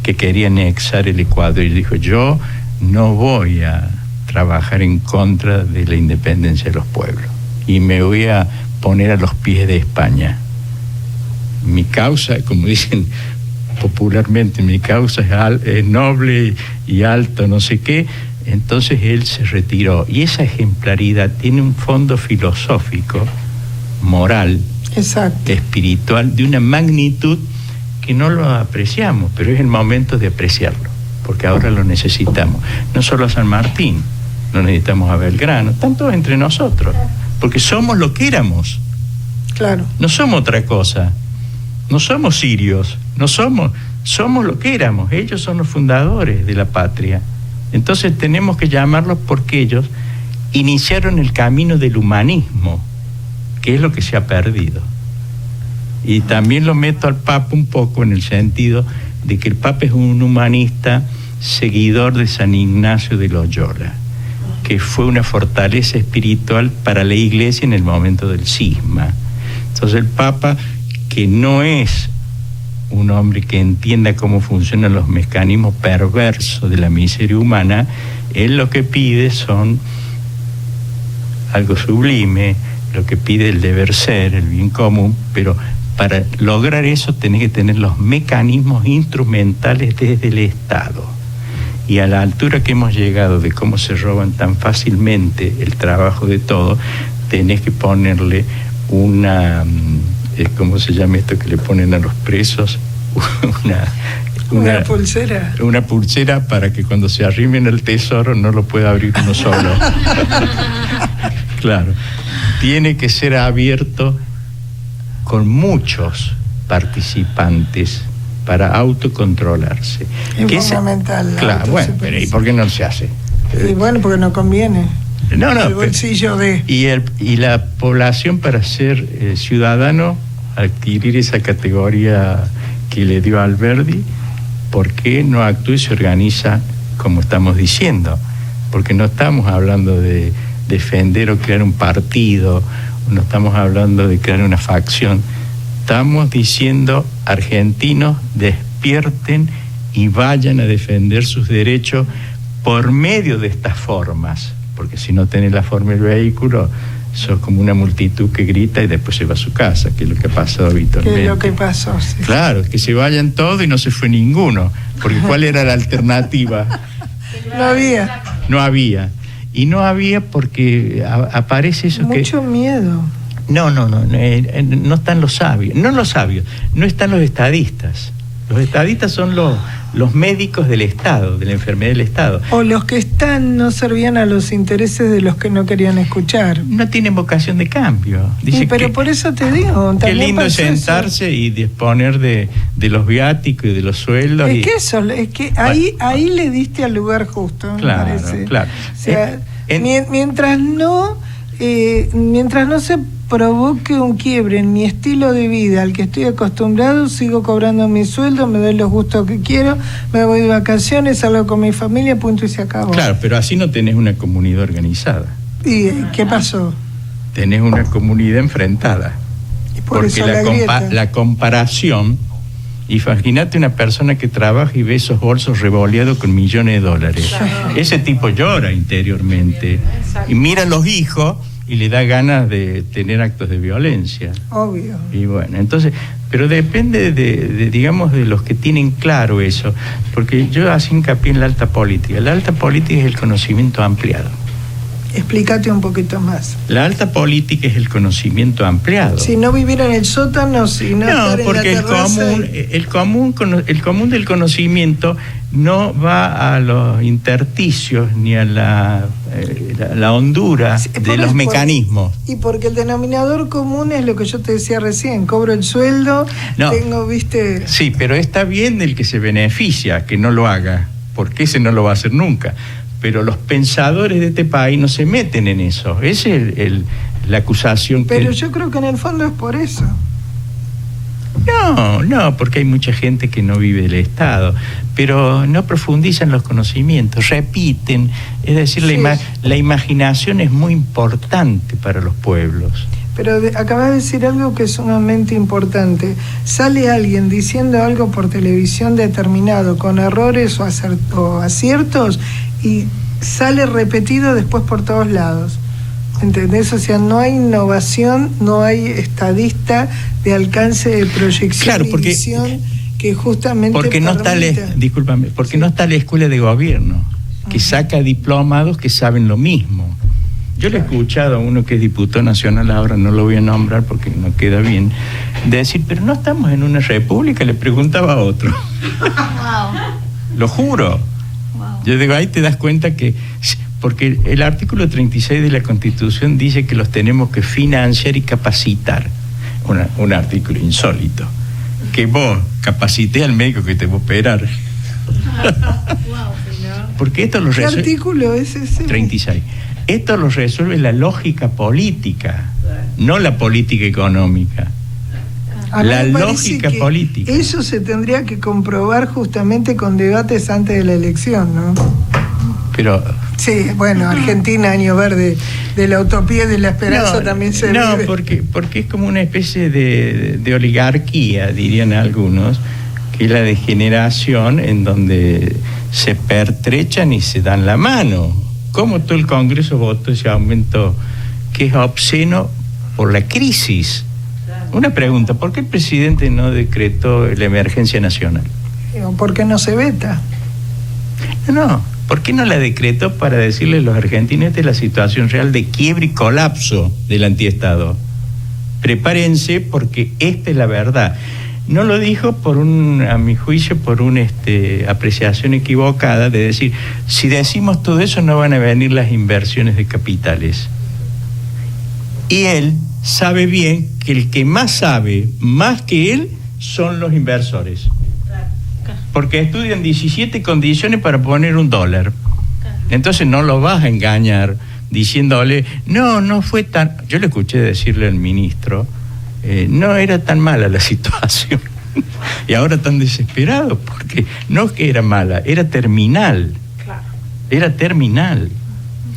que quería anexar el Ecuador, y dijo yo no voy a trabajar en contra de la independencia de los pueblos y me voy a poner a los pies de España. Mi causa, como dicen popularmente, mi causa es noble y alto, no sé qué. Entonces él se retiró, y esa ejemplaridad tiene un fondo filosófico, moral, espiritual, de una magnitud que no lo apreciamos, pero es el momento de apreciarlo, porque ahora lo necesitamos. No solo a San Martín, lo necesitamos a Belgrano, tanto entre nosotros, porque somos lo que éramos. Claro. No somos otra cosa, no somos sirios, somos lo que éramos. Ellos son los fundadores de la patria. Entonces tenemos que llamarlos porque ellos iniciaron el camino del humanismo, que es lo que se ha perdido. Y también lo meto al Papa un poco en el sentido de que el Papa es un humanista seguidor de San Ignacio de Loyola, que fue una fortaleza espiritual para la Iglesia en el momento del cisma. Entonces el Papa, que no es un hombre que entienda cómo funcionan los mecanismos perversos de la miseria humana, él lo que pide son algo sublime, lo que pide el deber ser, el bien común, pero para lograr eso tenés que tener los mecanismos instrumentales desde el Estado. Y a la altura que hemos llegado de cómo se roban tan fácilmente el trabajo de todo, tenés que ponerle una... ¿cómo se llama esto que le ponen a los presos? Una pulsera. Una pulsera para que cuando se arrimen el tesoro no lo pueda abrir uno solo. Claro. Tiene que ser abierto con muchos participantes para autocontrolarse. Es fundamental. Claro, bueno, pero ¿y por qué no se hace? Y bueno, porque no conviene. No, el bolsillo de... Y la población, para ser ciudadano, adquirir esa categoría que le dio Alberdi, ¿por qué no actúa y se organiza como estamos diciendo? Porque no estamos hablando de defender o crear un partido, no estamos hablando de crear una facción. Estamos diciendo, argentinos, despierten y vayan a defender sus derechos por medio de estas formas. Porque si no tenés la forma del vehículo, sos como una multitud que grita y después se va a su casa, que es lo que ha pasado habitualmente. Que es lo que pasó, sí. Claro, que se vayan todos y no se fue ninguno. Porque ¿cuál era la alternativa? No había. No había. Y no había porque aparece eso. Mucho miedo. No están los sabios. No están los estadistas. Los estadistas son los médicos del Estado, de la enfermedad del Estado. O los que no servían a los intereses de los que no querían escuchar. No tienen vocación de cambio. Dice pero por eso te digo. Qué lindo es sentarse y disponer de los viáticos y de los sueldos. Es que ahí le diste al lugar justo, me parece. Claro. O sea, mientras no se provoque un quiebre en mi estilo de vida al que estoy acostumbrado, sigo cobrando mi sueldo, me doy los gustos que quiero, me voy de vacaciones, salgo con mi familia, punto y se acabó. Claro, pero así no tenés una comunidad organizada. ¿Y qué pasó? Tenés una comunidad enfrentada. Y por porque eso la comparación, imagínate una persona que trabaja y ve esos bolsos revoleados con millones de dólares. Ese tipo llora interiormente. Y mira a los hijos y le da ganas de tener actos de violencia. Obvio. Y bueno, entonces, pero depende digamos, de los que tienen claro eso, porque yo hacía hincapié en la alta política. La alta política es el conocimiento ampliado. Explícate un poquito más. La alta política es el conocimiento ampliado. Si no viviera en el sótano, si no estar porque en la terraza el común del conocimiento no va a los intersticios ni a la hondura de los mecanismos. Y porque el denominador común es lo que yo te decía recién, cobro el sueldo, viste... Sí, pero está bien el que se beneficia, que no lo haga, porque ese no lo va a hacer nunca. Pero los pensadores de este país no se meten en eso. Esa es la acusación. Pero yo creo que en el fondo es por eso. No, porque hay mucha gente que no vive del Estado, pero no profundizan los conocimientos, repiten. Es decir, la imaginación es muy importante para los pueblos. Pero acabas de decir algo que es sumamente importante. Sale alguien diciendo algo por televisión determinado, con errores o aciertos, y sale repetido después por todos lados. ¿Entendés? O sea, no hay innovación, no hay estadista de alcance de proyección y visión que justamente porque no está no está la escuela de gobierno que saca diplomados que saben lo mismo. Yo le he escuchado a uno que es diputado nacional, ahora no lo voy a nombrar porque no queda bien, de decir, pero no estamos en una república, le preguntaba a otro. Lo juro. Yo digo, ahí te das cuenta que... Porque el artículo 36 de la Constitución dice que los tenemos que financiar y capacitar. Un artículo insólito. Que vos capacité al médico que te va a operar. Porque esto lo resuelve... ¿Qué artículo es ese? 36. Esto lo resuelve la lógica política, no la política económica. La lógica política. Eso se tendría que comprobar justamente con debates antes de la elección, ¿no? Pero... Sí, bueno, Argentina, año verde de la utopía y de la esperanza también se vive. No, porque es como una especie de oligarquía, dirían algunos, que es la degeneración en donde se pertrechan y se dan la mano. ¿Cómo todo el Congreso votó ese aumento que es obsceno por la crisis? Una pregunta, ¿por qué el presidente no decretó la emergencia nacional? ¿Por qué no se veta? No, ¿por qué no la decretó para decirle a los argentinos esta es la situación real de quiebre y colapso del antiestado? Prepárense porque esta es la verdad. No lo dijo a mi juicio, por una apreciación equivocada de decir, si decimos todo eso no van a venir las inversiones de capitales. Y él sabe bien que el que más sabe, más que él, son los inversores. Porque estudian 17 condiciones para poner $1. Entonces no lo vas a engañar diciéndole, no fue tan... Yo le escuché decirle al ministro, no era tan mala la situación. Y ahora tan desesperado, porque no es que era mala, era terminal. Era terminal.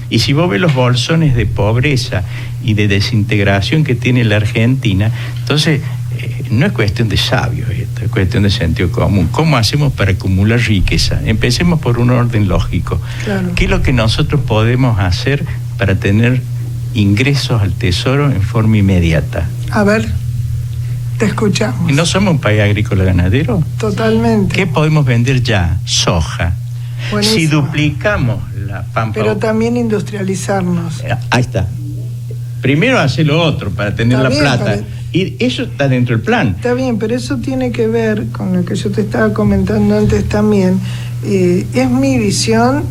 Y si vos ves los bolsones de pobreza y de desintegración que tiene la Argentina, entonces no es cuestión de sabios esto, es cuestión de sentido común. ¿Cómo hacemos para acumular riqueza? Empecemos por un orden lógico. Claro. ¿Qué es lo que nosotros podemos hacer para tener ingresos al tesoro en forma inmediata? A ver, te escuchamos. ¿Y no somos un país agrícola ganadero? Totalmente. ¿Qué podemos vender ya? Soja. Buenísimo. Si duplicamos la pampa... Pero también industrializarnos. Ahí está. Primero hacer lo otro para tener la plata. Y eso está dentro del plan. Está bien, pero eso tiene que ver con lo que yo te estaba comentando antes también. Es mi visión,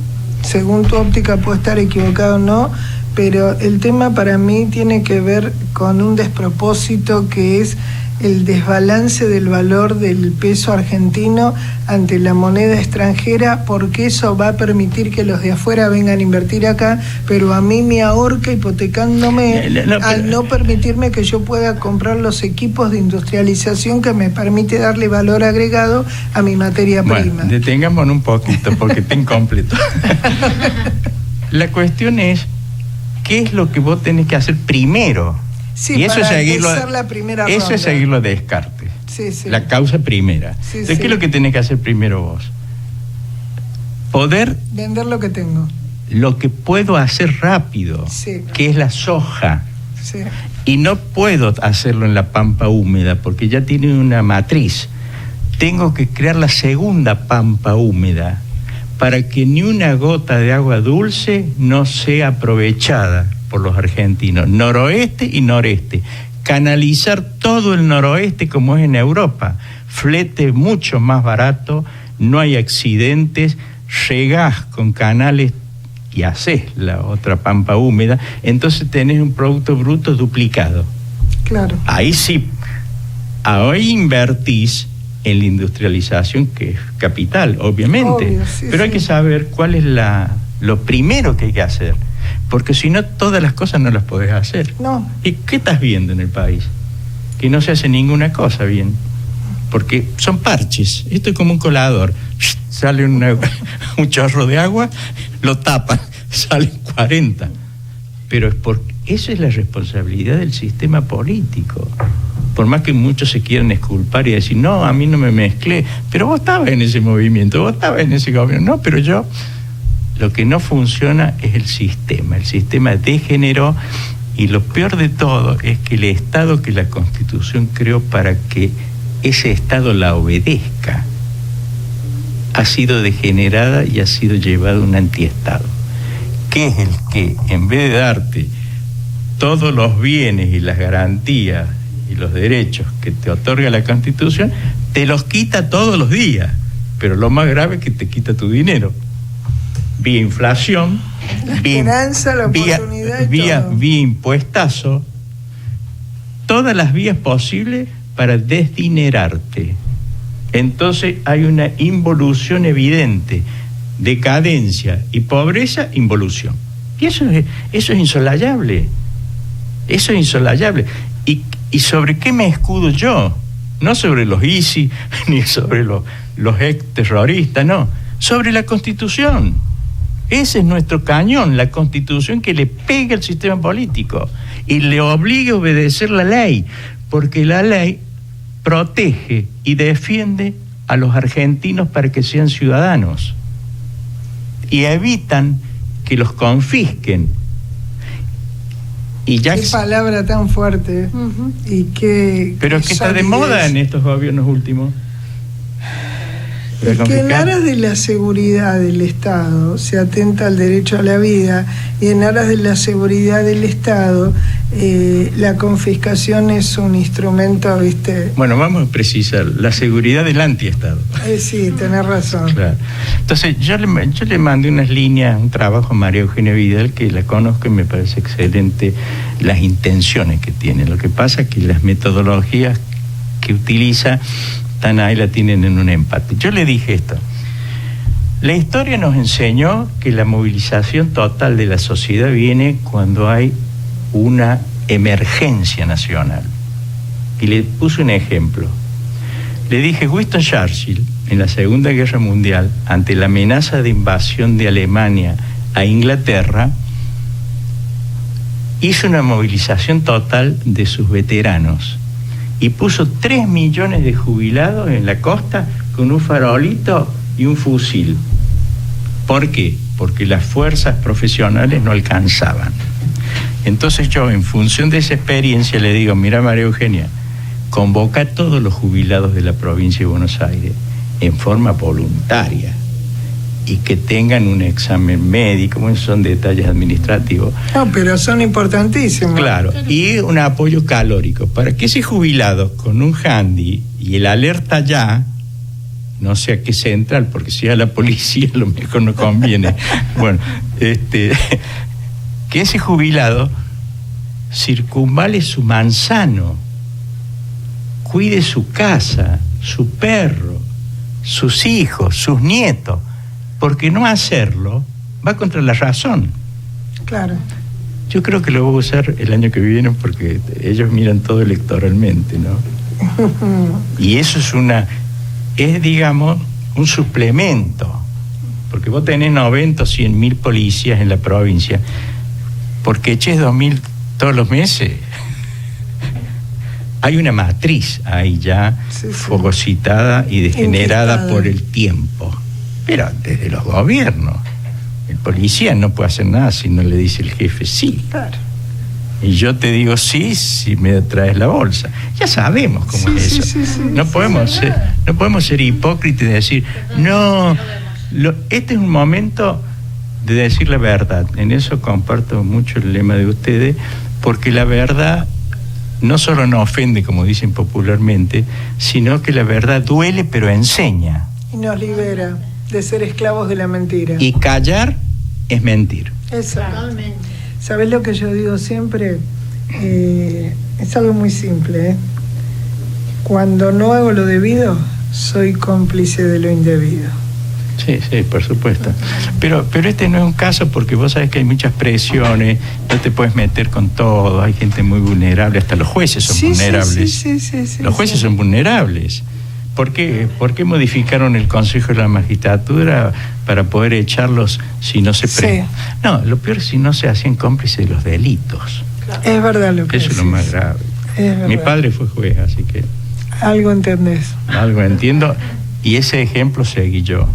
según tu óptica puede estar equivocado o no, pero el tema para mí tiene que ver con un despropósito que es el desbalance del valor del peso argentino ante la moneda extranjera, porque eso va a permitir que los de afuera vengan a invertir acá, pero a mí me ahorca hipotecándome al no permitirme que yo pueda comprar los equipos de industrialización que me permite darle valor agregado a mi materia prima. Detengámonos un poquito porque está incompleto. La cuestión es, ¿qué es lo que vos tenés que hacer primero? Sí, y eso para es seguirlo, la primera eso ronda. Es seguirlo a Descartes. Sí. La causa primera. Entonces, ¿qué es lo que tenés que hacer primero vos? Poder vender lo que tengo. Lo que puedo hacer rápido, que es la soja. Sí. Y no puedo hacerlo en la pampa húmeda porque ya tiene una matriz. Tengo que crear la segunda pampa húmeda para que ni una gota de agua dulce no sea aprovechada por los argentinos, noroeste y noreste. Canalizar todo el noroeste como es en Europa. Flete mucho más barato, no hay accidentes, regás con canales y haces la otra pampa húmeda, entonces tenés un producto bruto duplicado. Claro. Ahí sí, ahí invertís en la industrialización, que es capital, obviamente. Obvio, pero hay que saber cuál es lo primero que hay que hacer. Porque si no, todas las cosas no las podés hacer. No. ¿Y qué estás viendo en el país? Que no se hace ninguna cosa bien. Porque son parches. Esto es como un colador. Sale un chorro de agua, lo tapan, salen 40. Pero es porque esa es la responsabilidad del sistema político. Por más que muchos se quieran exculpar y decir, no, a mí no me mezclé. Pero vos estabas en ese movimiento, vos estabas en ese gobierno. No, pero yo... Lo que no funciona es el sistema. El sistema degeneró y lo peor de todo es que el Estado que la Constitución creó para que ese Estado la obedezca ha sido degenerada y ha sido llevado a un antiestado, que es el que, en vez de darte todos los bienes y las garantías y los derechos que te otorga la Constitución, te los quita todos los días. Pero lo más grave es que te quita tu dinero. Vía inflación, vía impuestazo, todas las vías posibles para desdinerarte. Entonces hay una involución evidente, decadencia y pobreza, involución. Y eso es insolayable. Eso es insolayable. ¿Y sobre qué me escudo yo? No sobre los ISIS, ni sobre los ex terroristas, no. Sobre la Constitución. Ese es nuestro cañón, la Constitución que le pega al sistema político y le obliga a obedecer la ley, porque la ley protege y defiende a los argentinos para que sean ciudadanos y evitan que los confisquen. Y ya qué palabra tan fuerte. Y qué pero es que está de moda en estos gobiernos últimos. Es que en aras de la seguridad del Estado se atenta al derecho a la vida, y en aras de la seguridad del Estado la confiscación es un instrumento, ¿viste? Bueno, vamos a precisar, la seguridad del antiestado. Sí, tenés razón. Claro. Entonces, yo le mandé unas líneas, un trabajo a María Eugenia Vidal, que la conozco y me parece excelente las intenciones que tiene. Lo que pasa es que las metodologías que utiliza están ahí, la tienen en un empate. Yo le dije esto: la historia nos enseñó que la movilización total de la sociedad viene cuando hay una emergencia nacional. Y le puse un ejemplo. Le dije, Winston Churchill, en la Segunda Guerra Mundial, ante la amenaza de invasión de Alemania a Inglaterra, hizo una movilización total de sus veteranos y puso 3 millones de jubilados en la costa con un farolito y un fusil. ¿Por qué? Porque las fuerzas profesionales no alcanzaban. Entonces yo, en función de esa experiencia, le digo, mira, María Eugenia, convoca a todos los jubilados de la provincia de Buenos Aires en forma voluntaria y que tengan un examen médico, son detalles administrativos. No, pero son importantísimos. Claro, y un apoyo calórico, para que ese jubilado con un handy y el alerta ya, no sea que central, porque si a la policía a lo mejor no conviene. Bueno, que ese jubilado circunvale su manzano, cuide su casa, su perro, sus hijos, sus nietos, porque no hacerlo va contra la razón. Claro. Yo creo que lo voy a usar el año que viene, porque ellos miran todo electoralmente, ¿no? Y eso es digamos, un suplemento, porque vos tenés 90 o 100.000 policías en la provincia, porque eches 2.000 todos los meses. Hay una matriz ahí ya fagocitada y degenerada por el tiempo. Pero desde los gobiernos, el policía no puede hacer nada si no le dice el jefe sí. Claro. Y yo te digo sí si me traes la bolsa. Ya sabemos cómo es eso. No podemos ser hipócritas y decir, no, este es un momento de decir la verdad. En eso comparto mucho el lema de ustedes, porque la verdad no solo no ofende, como dicen popularmente, sino que la verdad duele pero enseña. Y nos libera de ser esclavos de la mentira. Y callar es mentir. Exactamente. ¿Sabés lo que yo digo siempre? Es algo muy simple, ¿eh? Cuando no hago lo debido, soy cómplice de lo indebido. Sí, por supuesto. Pero este no es un caso, porque vos sabés que hay muchas presiones, no te puedes meter con todo, hay gente muy vulnerable, hasta los jueces son vulnerables. Los jueces son vulnerables. ¿Por qué modificaron el Consejo de la Magistratura para poder echarlos si no se No, lo peor es si no se hacían cómplices de los delitos. Claro. Es verdad lo que eso es lo más grave. Mi padre fue juez, así que... Algo entendés. Algo entiendo, y ese ejemplo seguí yo.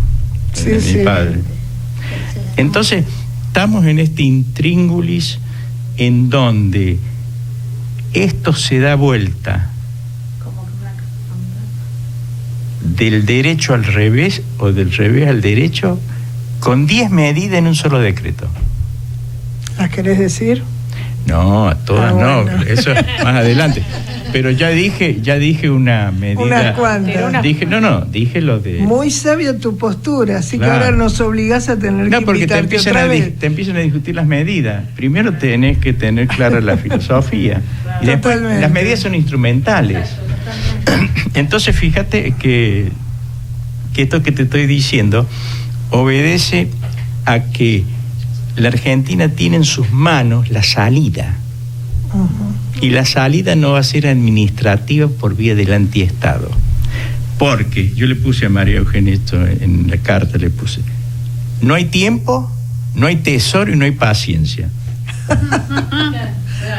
Mi padre. Entonces, estamos en este intríngulis en donde esto se da vuelta del derecho al revés o del revés al derecho con 10 medidas en un solo decreto. ¿Las querés decir? No, todas no, eso es más adelante. Pero ya dije una medida. Unas cuantas. Dije lo de... Muy sabia tu postura, así que ahora nos obligás a tener que porque te empiezan a discutir las medidas. Primero tenés que tener clara la filosofía. Y después las medidas son instrumentales. Entonces fíjate que esto que te estoy diciendo obedece a que la Argentina tiene en sus manos la salida. Y la salida no va a ser administrativa por vía del antiestado. Porque yo le puse a María Eugenia esto en la carta, le puse: no hay tiempo, no hay tesoro y no hay paciencia.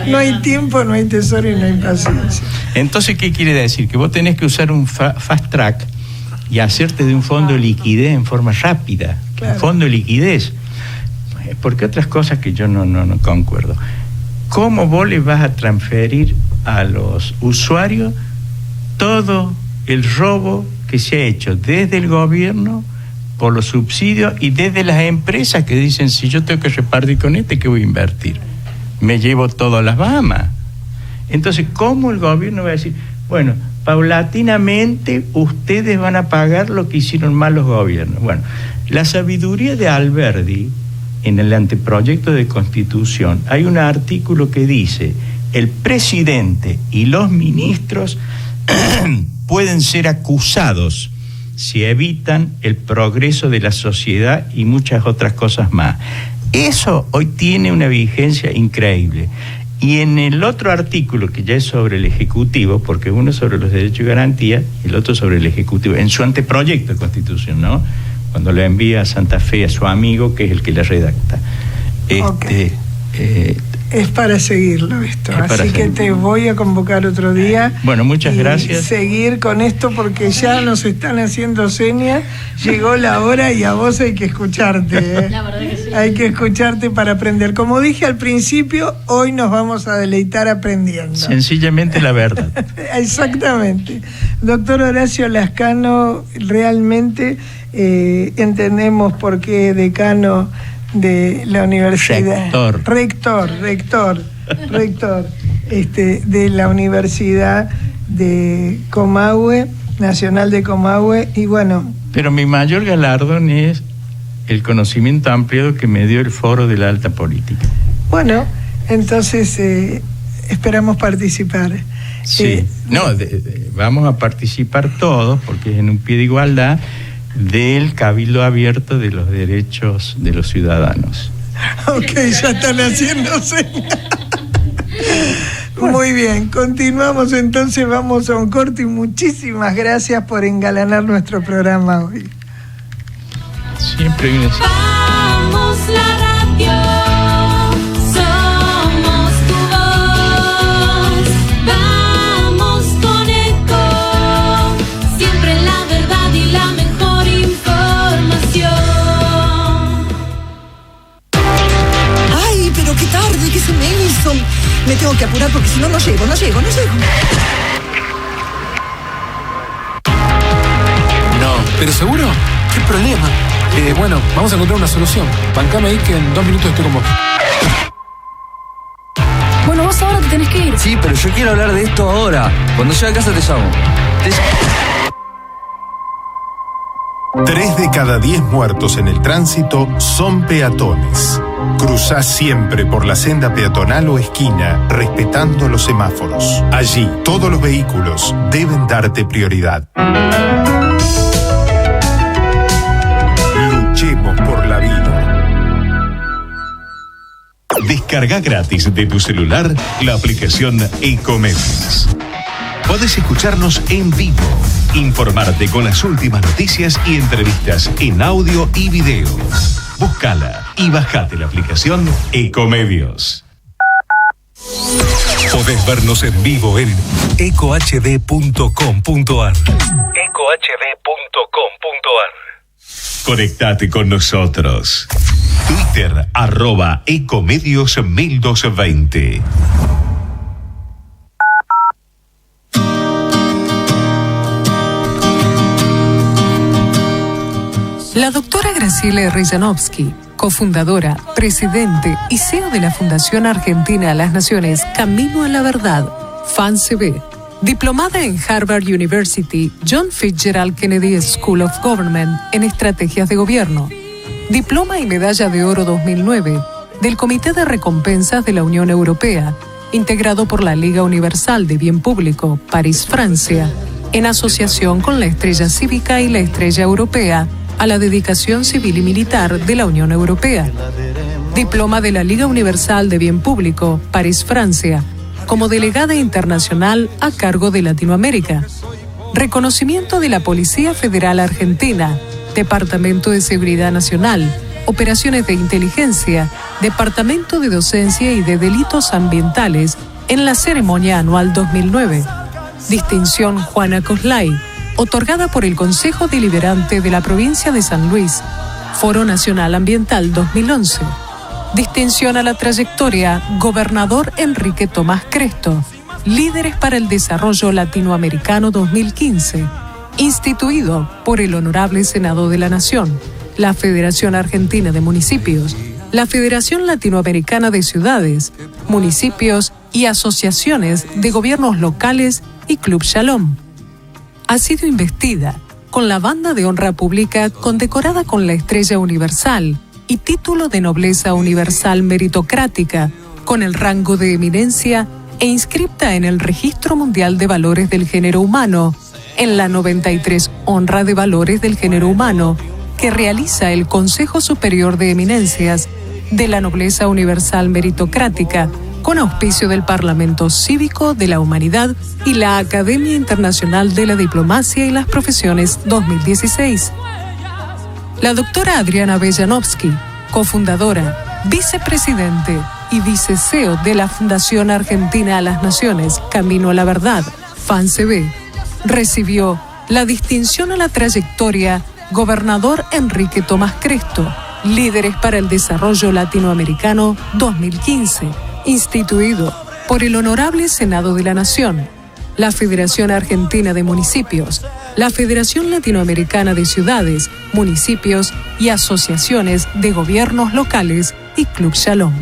No hay tiempo, no hay tesoro y no hay paciencia. Entonces, ¿qué quiere decir? Que vos tenés que usar un fast track y hacerte de un fondo de liquidez en forma rápida. Claro. Un fondo de liquidez. Porque otras cosas que yo no concuerdo. ¿Cómo vos le vas a transferir a los usuarios todo el robo que se ha hecho desde el gobierno, por los subsidios, y desde las empresas que dicen, si yo tengo que repartir con ¿qué voy a invertir? Me llevo todo a las Bahamas. Entonces, ¿cómo el gobierno va a decir, bueno, paulatinamente ustedes van a pagar lo que hicieron mal los gobiernos? Bueno, la sabiduría de Alberdi, en el anteproyecto de Constitución, hay un artículo que dice, el presidente y los ministros pueden ser acusados si evitan el progreso de la sociedad y muchas otras cosas más. Eso hoy tiene una vigencia increíble. Y en el otro artículo, que ya es sobre el Ejecutivo, porque uno es sobre los derechos y garantías y el otro sobre el Ejecutivo, en su anteproyecto de Constitución, ¿no? Cuando le envía a Santa Fe a su amigo, que es el que le redacta. Es para seguirlo esto, así que te voy a convocar otro día. Bueno, muchas gracias. Seguir con esto porque ya nos están haciendo señas, llegó la hora y a vos hay que escucharte. La verdad que sí. Hay que escucharte para aprender. Como dije al principio, hoy nos vamos a deleitar aprendiendo. Sencillamente la verdad. Exactamente. Doctor Horacio Lascano, realmente entendemos por qué decano de la universidad, rector de la Universidad de Comahue, Nacional de Comahue, y bueno. Pero mi mayor galardón es el conocimiento ampliado que me dio el Foro de la Alta Política. Bueno, entonces esperamos participar. Sí, vamos a participar todos, porque es en un pie de igualdad, del Cabildo Abierto de los Derechos de los Ciudadanos. Ok, ya están haciéndose. Muy bien, continuamos entonces, vamos a un corte y muchísimas gracias por engalanar nuestro programa hoy. Siempre vienes. Vamos la radio, somos tu voz, vamos con Eco, siempre la verdad y la mejor información. Ay, pero qué tarde, ¿qué se me hizo? Me tengo que apurar porque si no, no llego. No, ¿pero seguro? ¿Qué problema? Bueno, vamos a encontrar una solución. Bancame ahí que en 2 minutos estoy con vos. Bueno, vos ahora te tenés que ir. Sí, pero yo quiero hablar de esto ahora. Cuando llegue a casa te llamo. 3 de cada 10 muertos en el tránsito son peatones. Cruzá siempre por la senda peatonal o esquina, respetando los semáforos. Allí, todos los vehículos deben darte prioridad. Luchemos por la vida. Descarga gratis de tu celular la aplicación Ecomedios. Podés escucharnos en vivo, informarte con las últimas noticias y entrevistas en audio y video. Búscala y bajate la aplicación Ecomedios. Podés vernos en vivo en ecohd.com.ar. Conectate con nosotros. Twitter @Ecomedios1220. La doctora Graciela Rijanovsky, cofundadora, presidente y CEO de la Fundación Argentina a las Naciones Camino a la Verdad, FANCB, diplomada en Harvard University, John Fitzgerald Kennedy School of Government en Estrategias de Gobierno, diploma y medalla de oro 2009 del Comité de Recompensas de la Unión Europea, integrado por la Liga Universal de Bien Público, París, Francia, en asociación con la Estrella Cívica y la Estrella Europea, a la dedicación civil y militar de la Unión Europea. Diploma de la Liga Universal de Bien Público, París, Francia, como delegada internacional a cargo de Latinoamérica. Reconocimiento de la Policía Federal Argentina, Departamento de Seguridad Nacional, Operaciones de Inteligencia, Departamento de Docencia y de Delitos Ambientales en la ceremonia anual 2009. Distinción Juana Coslay, otorgada por el Consejo Deliberante de la Provincia de San Luis, Foro Nacional Ambiental 2011. Distinción a la trayectoria Gobernador Enrique Tomás Cresto, Líderes para el Desarrollo Latinoamericano 2015. instituido por el Honorable Senado de la Nación, la Federación Argentina de Municipios, la Federación Latinoamericana de Ciudades, Municipios y Asociaciones de Gobiernos Locales y Club Shalom. Ha sido investida con la Banda de Honra Pública condecorada con la Estrella Universal y título de Nobleza Universal Meritocrática, con el rango de eminencia e inscripta en el Registro Mundial de Valores del Género Humano, en la 93 Honra de Valores del Género Humano, que realiza el Consejo Superior de Eminencias de la Nobleza Universal Meritocrática, con auspicio del Parlamento Cívico de la Humanidad y la Academia Internacional de la Diplomacia y las Profesiones 2016. La doctora Adriana Bellanovsky, cofundadora, vicepresidente y vice-CEO de la Fundación Argentina a las Naciones, Camino a la Verdad, FANCB, recibió la distinción a la trayectoria Gobernador Enrique Tomás Cresto, Líderes para el Desarrollo Latinoamericano 2015, instituido por el Honorable Senado de la Nación, la Federación Argentina de Municipios, la Federación Latinoamericana de Ciudades, Municipios y Asociaciones de Gobiernos Locales y Club Shalom.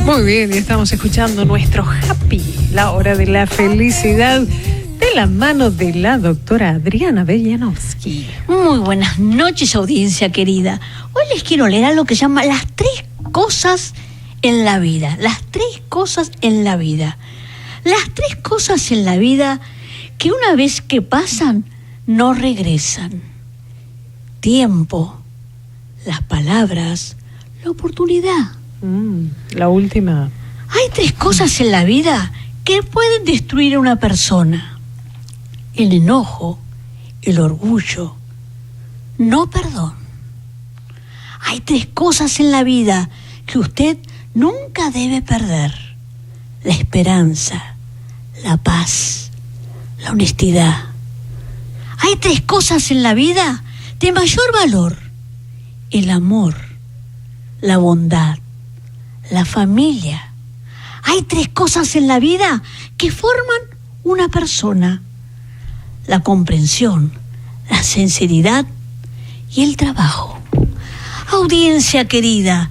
Muy bien, y estamos escuchando nuestro Happy, la hora de la felicidad, de la mano de la doctora Adriana Bellanovsky. Muy buenas noches, audiencia querida. Hoy les quiero leer algo que se llama las 3 cosas en la vida. Las 3 cosas en la vida. Las 3 cosas en la vida que una vez que pasan, no regresan. Tiempo, las palabras, la oportunidad. La última. Hay 3 cosas en la vida que pueden destruir a una persona: el enojo, el orgullo, no perdón. Hay 3 cosas en la vida que usted nunca debe perder: la esperanza, la paz, la honestidad. Hay 3 cosas en la vida de mayor valor: el amor, la bondad, la familia. Hay 3 cosas en la vida que forman una persona: la comprensión, la sinceridad y el trabajo. Audiencia querida,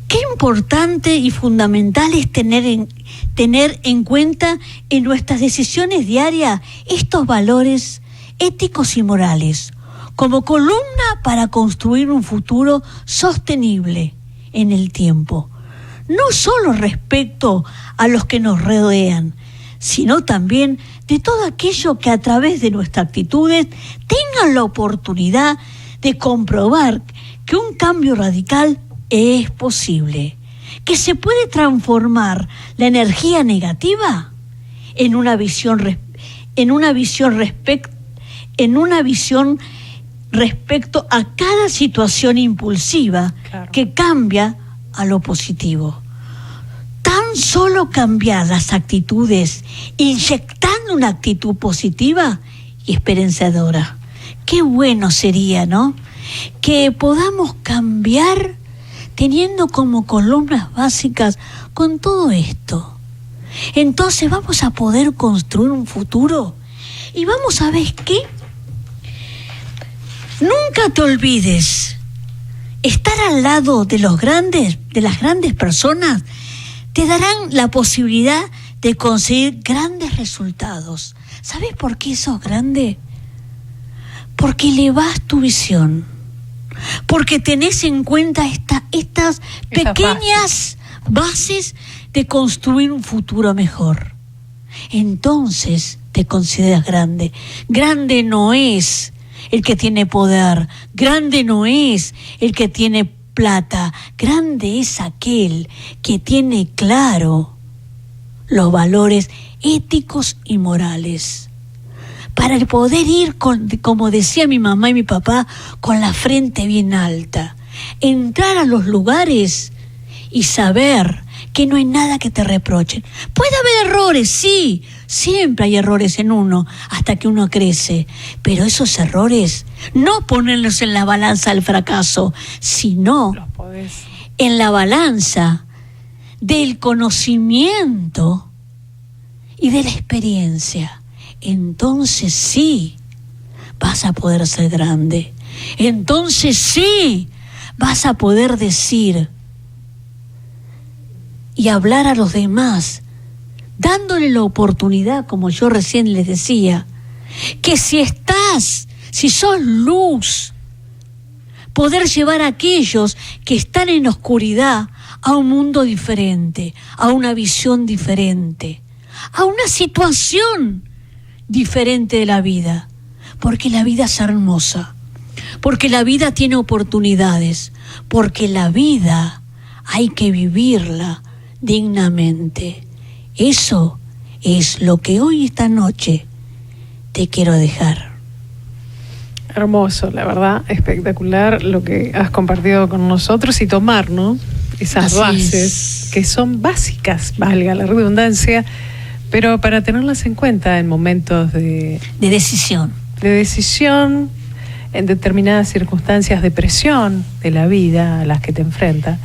qué importante y fundamental es tener en cuenta en nuestras decisiones diarias estos valores éticos y morales como columna para construir un futuro sostenible en el tiempo, no solo respecto a los que nos rodean, sino también de todo aquello que a través de nuestras actitudes tengan la oportunidad de comprobar que un cambio radical es posible, que se puede transformar la energía negativa en una visión respecto a cada situación impulsiva, claro, que cambia a lo positivo. Tan solo cambiar las actitudes, inyectando una actitud positiva y esperanzadora. Qué bueno sería, ¿no?, que podamos cambiar teniendo como columnas básicas con todo esto. Entonces vamos a poder construir un futuro y vamos a ver qué. Nunca te olvides, estar al lado de las grandes personas te darán la posibilidad de conseguir grandes resultados. ¿Sabes por qué sos grande? Porque elevás tu visión, porque tenés en cuenta estas pequeñas bases de construir un futuro mejor. Entonces te consideras grande. Grande no es el que tiene poder, grande no es el que tiene plata, grande es aquel que tiene claro los valores éticos y morales, para poder ir como decía mi mamá y mi papá, con la frente bien alta, entrar a los lugares y saber que no hay nada que te reprochen. Puede haber errores, sí, siempre hay errores en uno, hasta que uno crece, pero esos errores no ponerlos en la balanza del fracaso, sino en la balanza del conocimiento y de la experiencia. Entonces sí vas a poder ser grande. Entonces sí vas a poder decir y hablar a los demás, dándole la oportunidad, como yo recién les decía, que si sos luz, poder llevar a aquellos que están en oscuridad a un mundo diferente, a una visión diferente, a una situación diferente de la vida, porque la vida es hermosa, porque la vida tiene oportunidades, porque la vida hay que vivirla dignamente. Eso es lo que hoy, esta noche, te quiero dejar. Hermoso, la verdad, espectacular lo que has compartido con nosotros y tomar, ¿no? Esas bases que son básicas, valga la redundancia, pero para tenerlas en cuenta en momentos de decisión. De decisión, en determinadas circunstancias de presión de la vida a las que te enfrentas.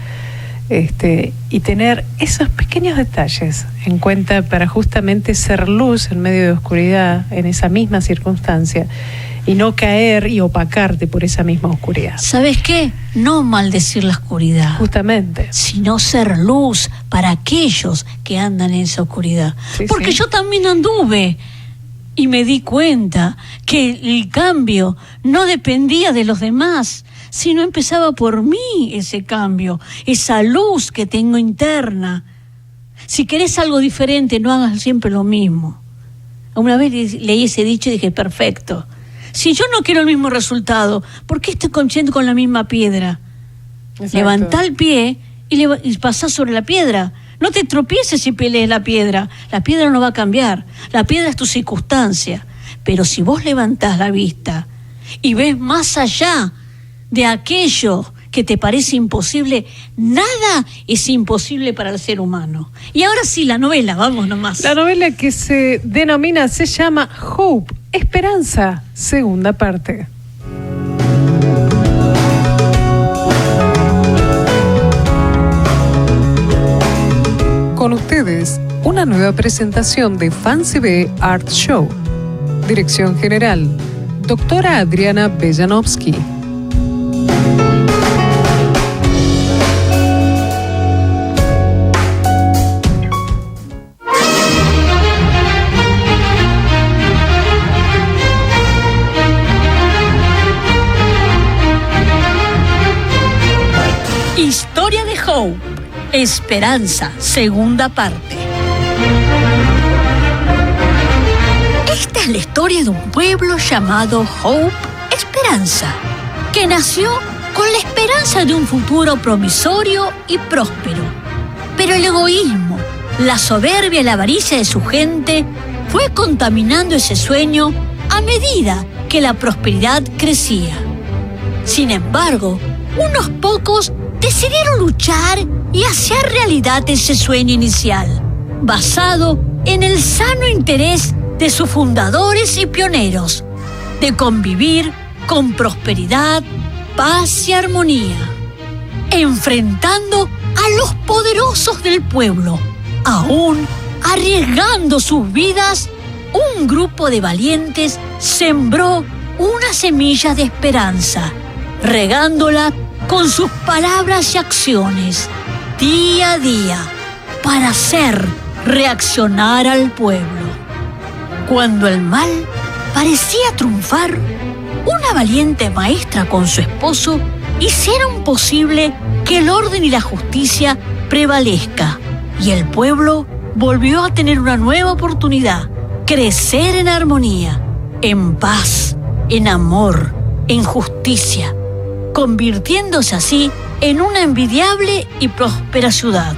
Y tener esos pequeños detalles en cuenta para justamente ser luz en medio de oscuridad en esa misma circunstancia y no caer y opacarte por esa misma oscuridad. ¿Sabes qué? No maldecir la oscuridad. Justamente. Sino ser luz para aquellos que andan en esa oscuridad. Sí, porque yo también anduve y me di cuenta que el cambio no dependía de los demás, sino empezaba por mí ese cambio, esa luz que tengo interna. Si querés algo diferente, no hagas siempre lo mismo. Una vez leí ese dicho y dije, perfecto. Si yo no quiero el mismo resultado, ¿por qué estoy consciente con la misma piedra? Exacto. Levantá el pie y pasá sobre la piedra. No te tropieces si pelees la piedra no va a cambiar, la piedra es tu circunstancia. Pero si vos levantás la vista y ves más allá de aquello que te parece imposible, nada es imposible para el ser humano. Y ahora sí, la novela, vamos nomás. La novela que se llama Hope, Esperanza, segunda parte. Con ustedes, una nueva presentación de Fancy B Art Show. Dirección General, Doctora Adriana Bejanovsky. Historia de Hope, Esperanza, segunda parte. Esta es la historia de un pueblo llamado Hope, Esperanza, que nació con la esperanza de un futuro promisorio y próspero. Pero el egoísmo, la soberbia y la avaricia de su gente fue contaminando ese sueño a medida que la prosperidad crecía. Sin embargo, unos pocos decidieron luchar y hacer realidad ese sueño inicial, basado en el sano interés de sus fundadores y pioneros, de convivir con prosperidad, paz y armonía, enfrentando a los poderosos del pueblo. Aún arriesgando sus vidas, un grupo de valientes sembró una semilla de esperanza, regándola con sus palabras y acciones, día a día, para hacer reaccionar al pueblo. Cuando el mal parecía triunfar, una valiente maestra con su esposo hicieron posible que el orden y la justicia prevalezca, y el pueblo volvió a tener una nueva oportunidad, crecer en armonía, en paz, en amor, en justicia, convirtiéndose así en una envidiable y próspera ciudad.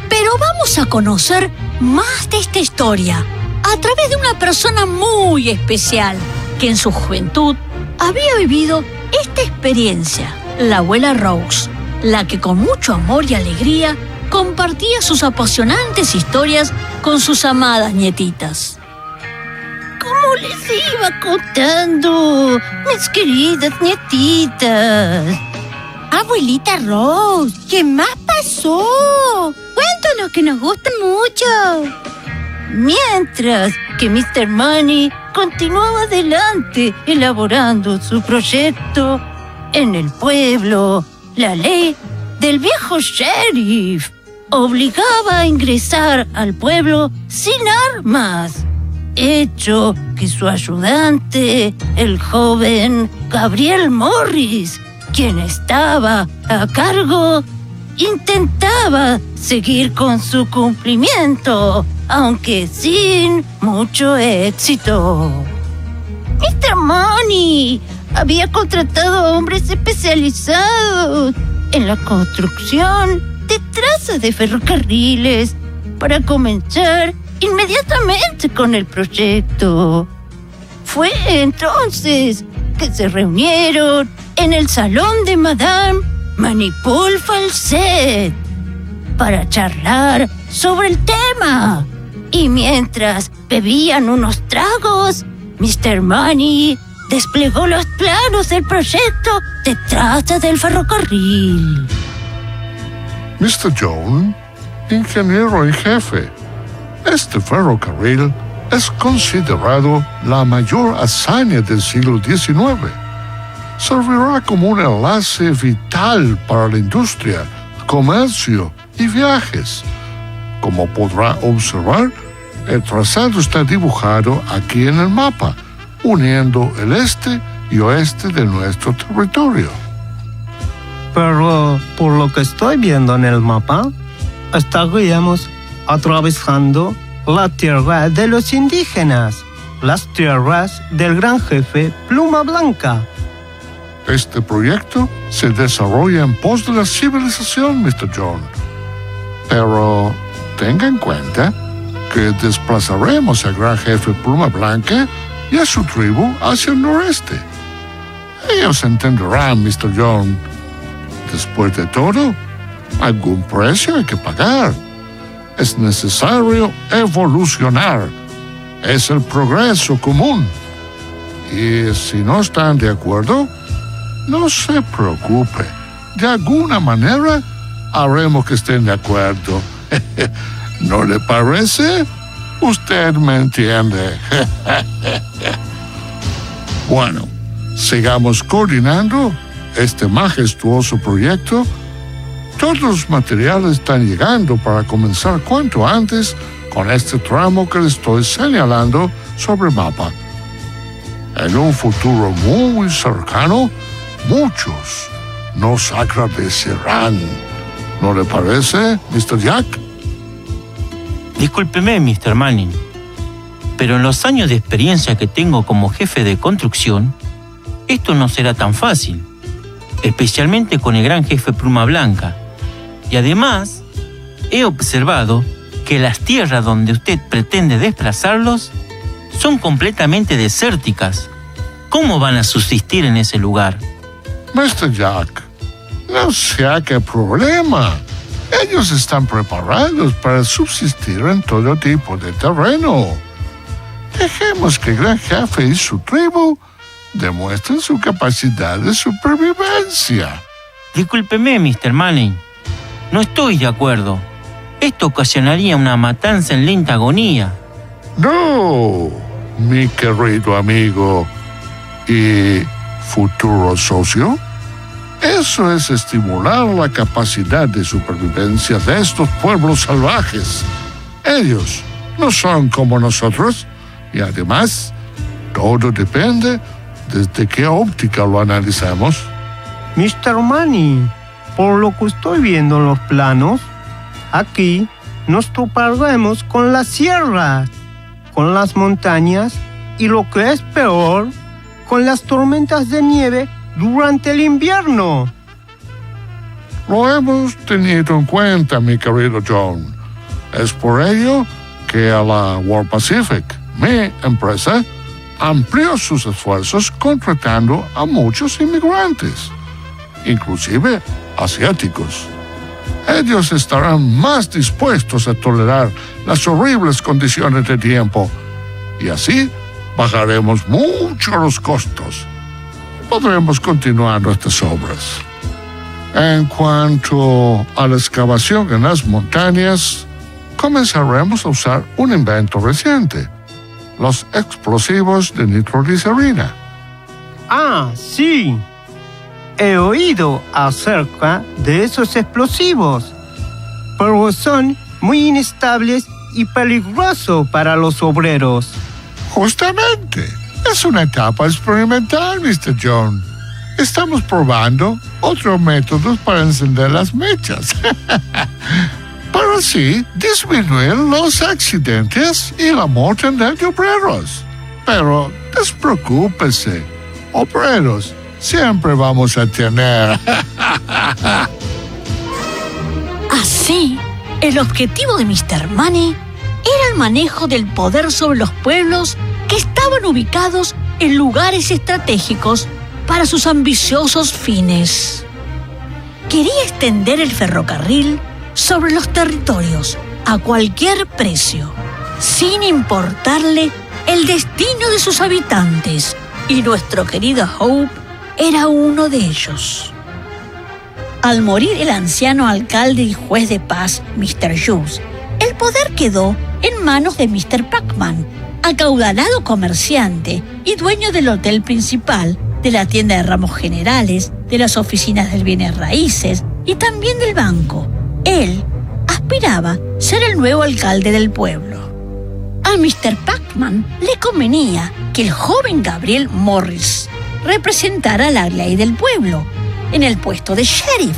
Pero vamos a conocer más de esta historia a través de una persona muy especial que en su juventud había vivido esta experiencia, la abuela Rose, la que con mucho amor y alegría compartía sus apasionantes historias con sus amadas nietitas. Como les iba contando, mis queridas nietitas. Abuelita Rose, ¿qué más pasó? Cuéntanos, que nos gustan mucho. Mientras que Mr. Money continuaba adelante elaborando su proyecto, en el pueblo, la ley del viejo sheriff obligaba a ingresar al pueblo sin armas, hecho que su ayudante, el joven Gabriel Morris, quien estaba a cargo, intentaba seguir con su cumplimiento, aunque sin mucho éxito. Mr. Money había contratado a hombres especializados en la construcción de trazas de ferrocarriles para comenzar inmediatamente con el proyecto. Fue entonces que se reunieron en el salón de Madame Manipold Falset para charlar sobre el tema. Y mientras bebían unos tragos, Mr. Money desplegó los planos del proyecto de traza del ferrocarril. Mr. John, ingeniero y jefe, este ferrocarril es considerado la mayor hazaña del siglo XIX. Servirá como un enlace vital para la industria, comercio y viajes. Como podrá observar, el trazado está dibujado aquí en el mapa, uniendo el este y oeste de nuestro territorio. Pero por lo que estoy viendo en el mapa, estaríamos atravesando la tierra de los indígenas, las tierras del gran jefe Pluma Blanca. Este proyecto se desarrolla en pos de la civilización, Mr. John. Pero tenga en cuenta que desplazaremos al gran jefe Pluma Blanca y a su tribu hacia el noreste. Ellos entenderán, Mr. John. Después de todo, algún precio hay que pagar. Es necesario evolucionar. Es el progreso común. Y si no están de acuerdo, no se preocupe. De alguna manera haremos que estén de acuerdo. ¿No le parece? Usted me entiende. Bueno, sigamos coordinando este majestuoso proyecto. Todos los materiales están llegando para comenzar cuanto antes con este tramo que le estoy señalando sobre el mapa. En un futuro muy cercano, muchos nos agradecerán. ¿No le parece, Mr. Jack? Discúlpeme, Mr. Manning, pero en los años de experiencia que tengo como jefe de construcción, esto no será tan fácil, especialmente con el gran jefe Pluma Blanca. Y además, he observado que las tierras donde usted pretende desplazarlos son completamente desérticas. ¿Cómo van a subsistir en ese lugar? Mr. Jack, no se haga problema. Ellos están preparados para subsistir en todo tipo de terreno. Dejemos que el gran jefe y su tribu demuestren su capacidad de supervivencia. Discúlpeme, Mr. Manning. No estoy de acuerdo. Esto ocasionaría una matanza en lenta agonía. No, mi querido amigo y futuro socio. Eso es estimular la capacidad de supervivencia de estos pueblos salvajes. Ellos no son como nosotros y además todo depende desde qué óptica lo analizamos. Mr. Manning, por lo que estoy viendo en los planos, aquí nos toparemos con las sierras, con las montañas y lo que es peor, con las tormentas de nieve durante el invierno. Lo hemos tenido en cuenta, mi querido John. Es por ello que a la World Pacific, mi empresa, amplió sus esfuerzos contratando a muchos inmigrantes, inclusive asiáticos. ellos estarán más dispuestos a tolerar las horribles condiciones de tiempo. Y así bajaremos mucho los costos. Podremos continuar nuestras obras. En cuanto a la excavación en las montañas, comenzaremos a usar un invento reciente: los explosivos de nitroglicerina. Ah, sí. He oído acerca de esos explosivos, pero son muy inestables y peligrosos para los obreros. Justamente. Es una etapa experimental, Mr. John. Estamos probando otros métodos para encender las mechas. Para así disminuir los accidentes y la mortandad de obreros. Pero despreocúpese, obreros siempre vamos a tener. Así, el objetivo de Mr. Money era el manejo del poder sobre los pueblos que estaban ubicados en lugares estratégicos para sus ambiciosos fines. Quería extender el ferrocarril sobre los territorios a cualquier precio, sin importarle el destino de sus habitantes, y nuestro querido Hope era uno de ellos. Al morir el anciano alcalde y juez de paz, Mr. Hughes, el poder quedó en manos de Mr. Pacman, acaudalado comerciante y dueño del hotel principal, de la tienda de ramos generales, de las oficinas del bienes raíces y también del banco. Él aspiraba a ser el nuevo alcalde del pueblo. A Mr. Pacman le convenía que el joven Gabriel Morris representara la ley del pueblo en el puesto de sheriff,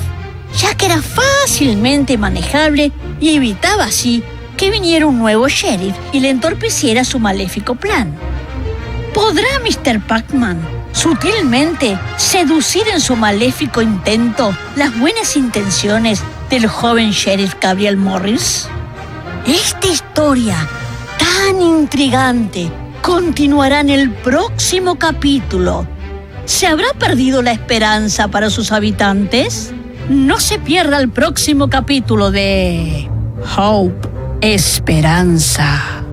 ya que era fácilmente manejable y evitaba así que viniera un nuevo sheriff y le entorpeciera su maléfico plan. ¿Podrá Mr. Pacman sutilmente seducir en su maléfico intento las buenas intenciones del joven sheriff Gabriel Morris? Esta historia tan intrigante continuará en el próximo capítulo. ¿Se habrá perdido la esperanza para sus habitantes? No se pierda el próximo capítulo de Hope, Esperanza.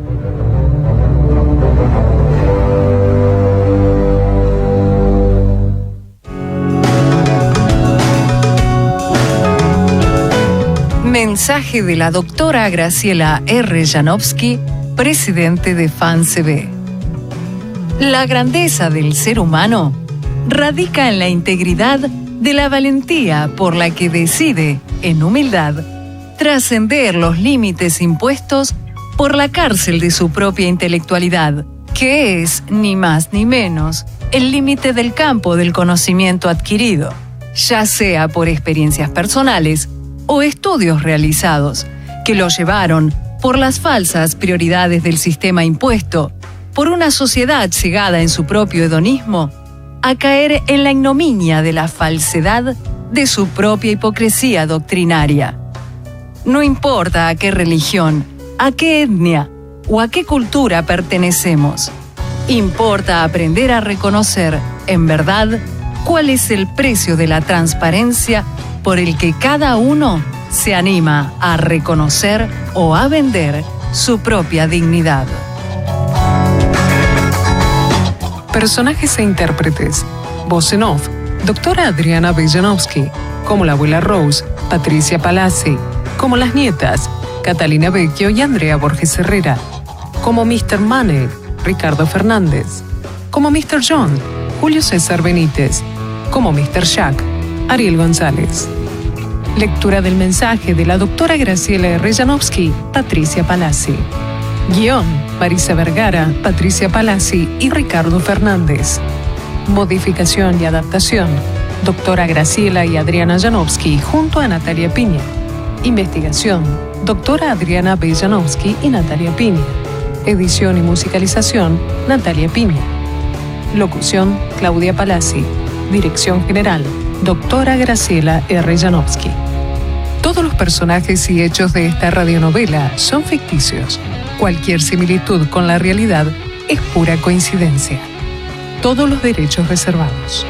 Mensaje de la doctora Graciela R. Janowski, presidente de FANCB. La grandeza del ser humano radica en la integridad de la valentía por la que decide, en humildad, trascender los límites impuestos por la cárcel de su propia intelectualidad, que es, ni más ni menos, el límite del campo del conocimiento adquirido, ya sea por experiencias personales o estudios realizados, que lo llevaron, por las falsas prioridades del sistema impuesto, por una sociedad cegada en su propio hedonismo, a caer en la ignominia de la falsedad de su propia hipocresía doctrinaria. No importa a qué religión, a qué etnia o a qué cultura pertenecemos, importa aprender a reconocer, en verdad, cuál es el precio de la transparencia por el que cada uno se anima a reconocer o a vender su propia dignidad. Personajes e intérpretes. Voz en off, doctora Adriana B. Janowski, como la abuela Rose, Patricia Palazzi, como las nietas, Catalina Vecchio y Andrea Borges Herrera, como Mr. Money, Ricardo Fernández, como Mr. John, Julio César Benítez, como Mr. Jack, Ariel González. Lectura del mensaje de la doctora Graciela R. Janowski, Patricia Palazzi. Guión, Marisa Vergara, Patricia Palazzi y Ricardo Fernández. Modificación y adaptación, doctora Graciela y Adriana Janowski junto a Natalia Piña. Investigación, doctora Adriana B. Janowski y Natalia Piña. Edición y musicalización, Natalia Piña. Locución, Claudia Palazzi. Dirección general, doctora Graciela R. Janowski. Todos los personajes y hechos de esta radionovela son ficticios. Cualquier similitud con la realidad es pura coincidencia. Todos los derechos reservados.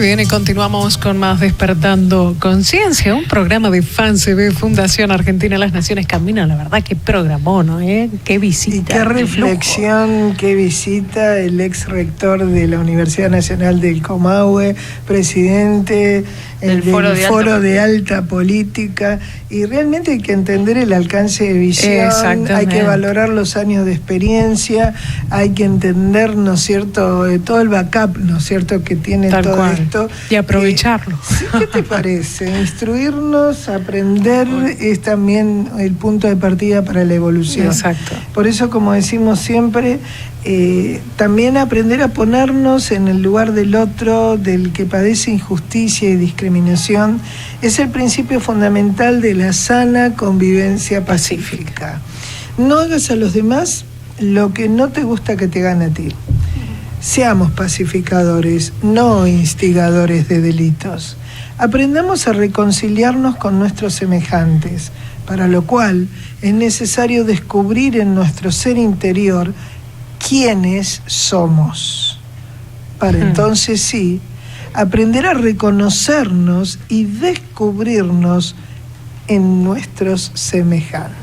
Muy bien, y continuamos con más Despertando Conciencia, un programa de FANCB, Fundación Argentina de las Naciones Camino. La verdad, qué programón, ¿no? Qué visita. Y qué reflexión, qué visita el ex rector de la Universidad Nacional del Comahue, presidente del Foro de Alta Política. Y realmente hay que entender el alcance de visión, hay que valorar los años de experiencia, hay que entender, ¿no es cierto?, todo el backup, ¿no es cierto?, que tiene tal todo cual. Esto. Y aprovecharlo. ¿Qué te parece? Instruirnos, aprender, es también el punto de partida para la evolución. Exacto. Por eso, como decimos siempre, también aprender a ponernos en el lugar del otro, del que padece injusticia y discriminación, es el principio fundamental de la sana convivencia pacífica. No hagas a los demás lo que no te gusta que te hagan a ti. Seamos pacificadores, no instigadores de delitos. Aprendamos a reconciliarnos con nuestros semejantes, para lo cual es necesario descubrir en nuestro ser interior quiénes somos. Para entonces sí, aprender a reconocernos y descubrirnos en nuestros semejantes.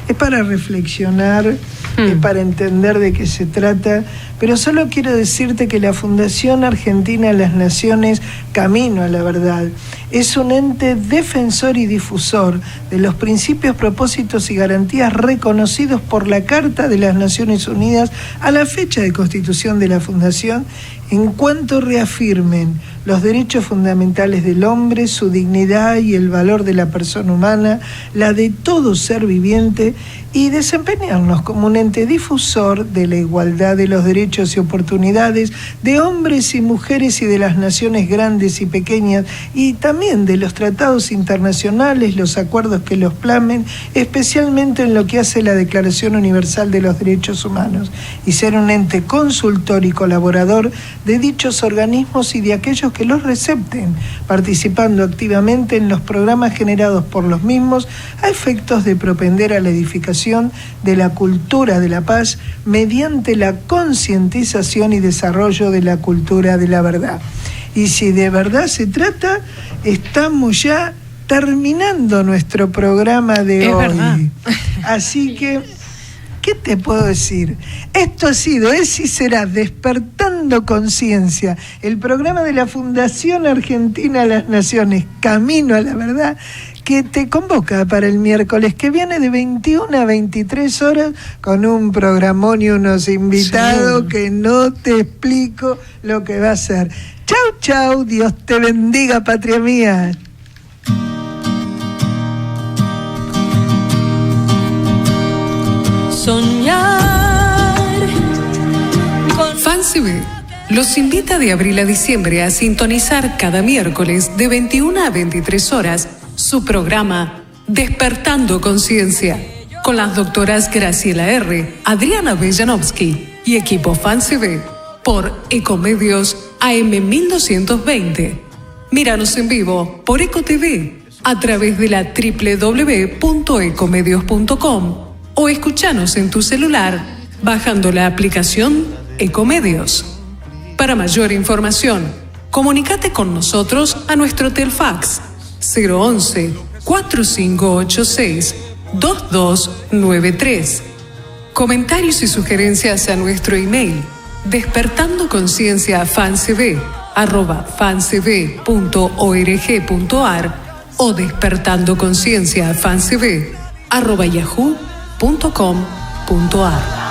Es para reflexionar, es para entender de qué se trata, pero solo quiero decirte que la Fundación Argentina de las Naciones Camino a la Verdad es un ente defensor y difusor de los principios, propósitos y garantías reconocidos por la Carta de las Naciones Unidas a la fecha de constitución de la Fundación, en cuanto reafirmen los derechos fundamentales del hombre, su dignidad y el valor de la persona humana, la de todo ser viviente, y desempeñarnos como un ente difusor de la igualdad de los derechos y oportunidades de hombres y mujeres y de las naciones grandes y pequeñas, y también de los tratados internacionales, los acuerdos que los plasmen, especialmente en lo que hace la Declaración Universal de los Derechos Humanos, y ser un ente consultor y colaborador de dichos organismos y de aquellos que los recepten, participando activamente en los programas generados por los mismos a efectos de propender a la edificación de la cultura de la paz mediante la concientización y desarrollo de la cultura de la verdad. Y si de verdad se trata, estamos ya terminando nuestro programa de hoy. Verdad. Así que, ¿qué te puedo decir? Esto ha sido, es y será Despertando Conciencia, el programa de la Fundación Argentina de las Naciones, Camino a la Verdad, que te convoca para el miércoles que viene de 21 a 23 horas con un programón y unos invitados que no te explico lo que va a ser. Chau, chau, Dios te bendiga, patria mía. Soñar con FANCB los invita de abril a diciembre a sintonizar cada miércoles de 21 a 23 horas su programa Despertando Conciencia con las doctoras Graciela R., Adriana Bellanovsky y equipo FANCB por Ecomedios AM 1220. Míranos en vivo por EcoTV a través de la www.ecomedios.com o escuchanos en tu celular bajando la aplicación Ecomedios. Para mayor información, comunícate con nosotros a nuestro Telfax 011-4586-2293. Comentarios y sugerencias a nuestro email despertandoconciencia@fancb.org.ar o despertandoconciencia@fancb@yahoo.com.ar.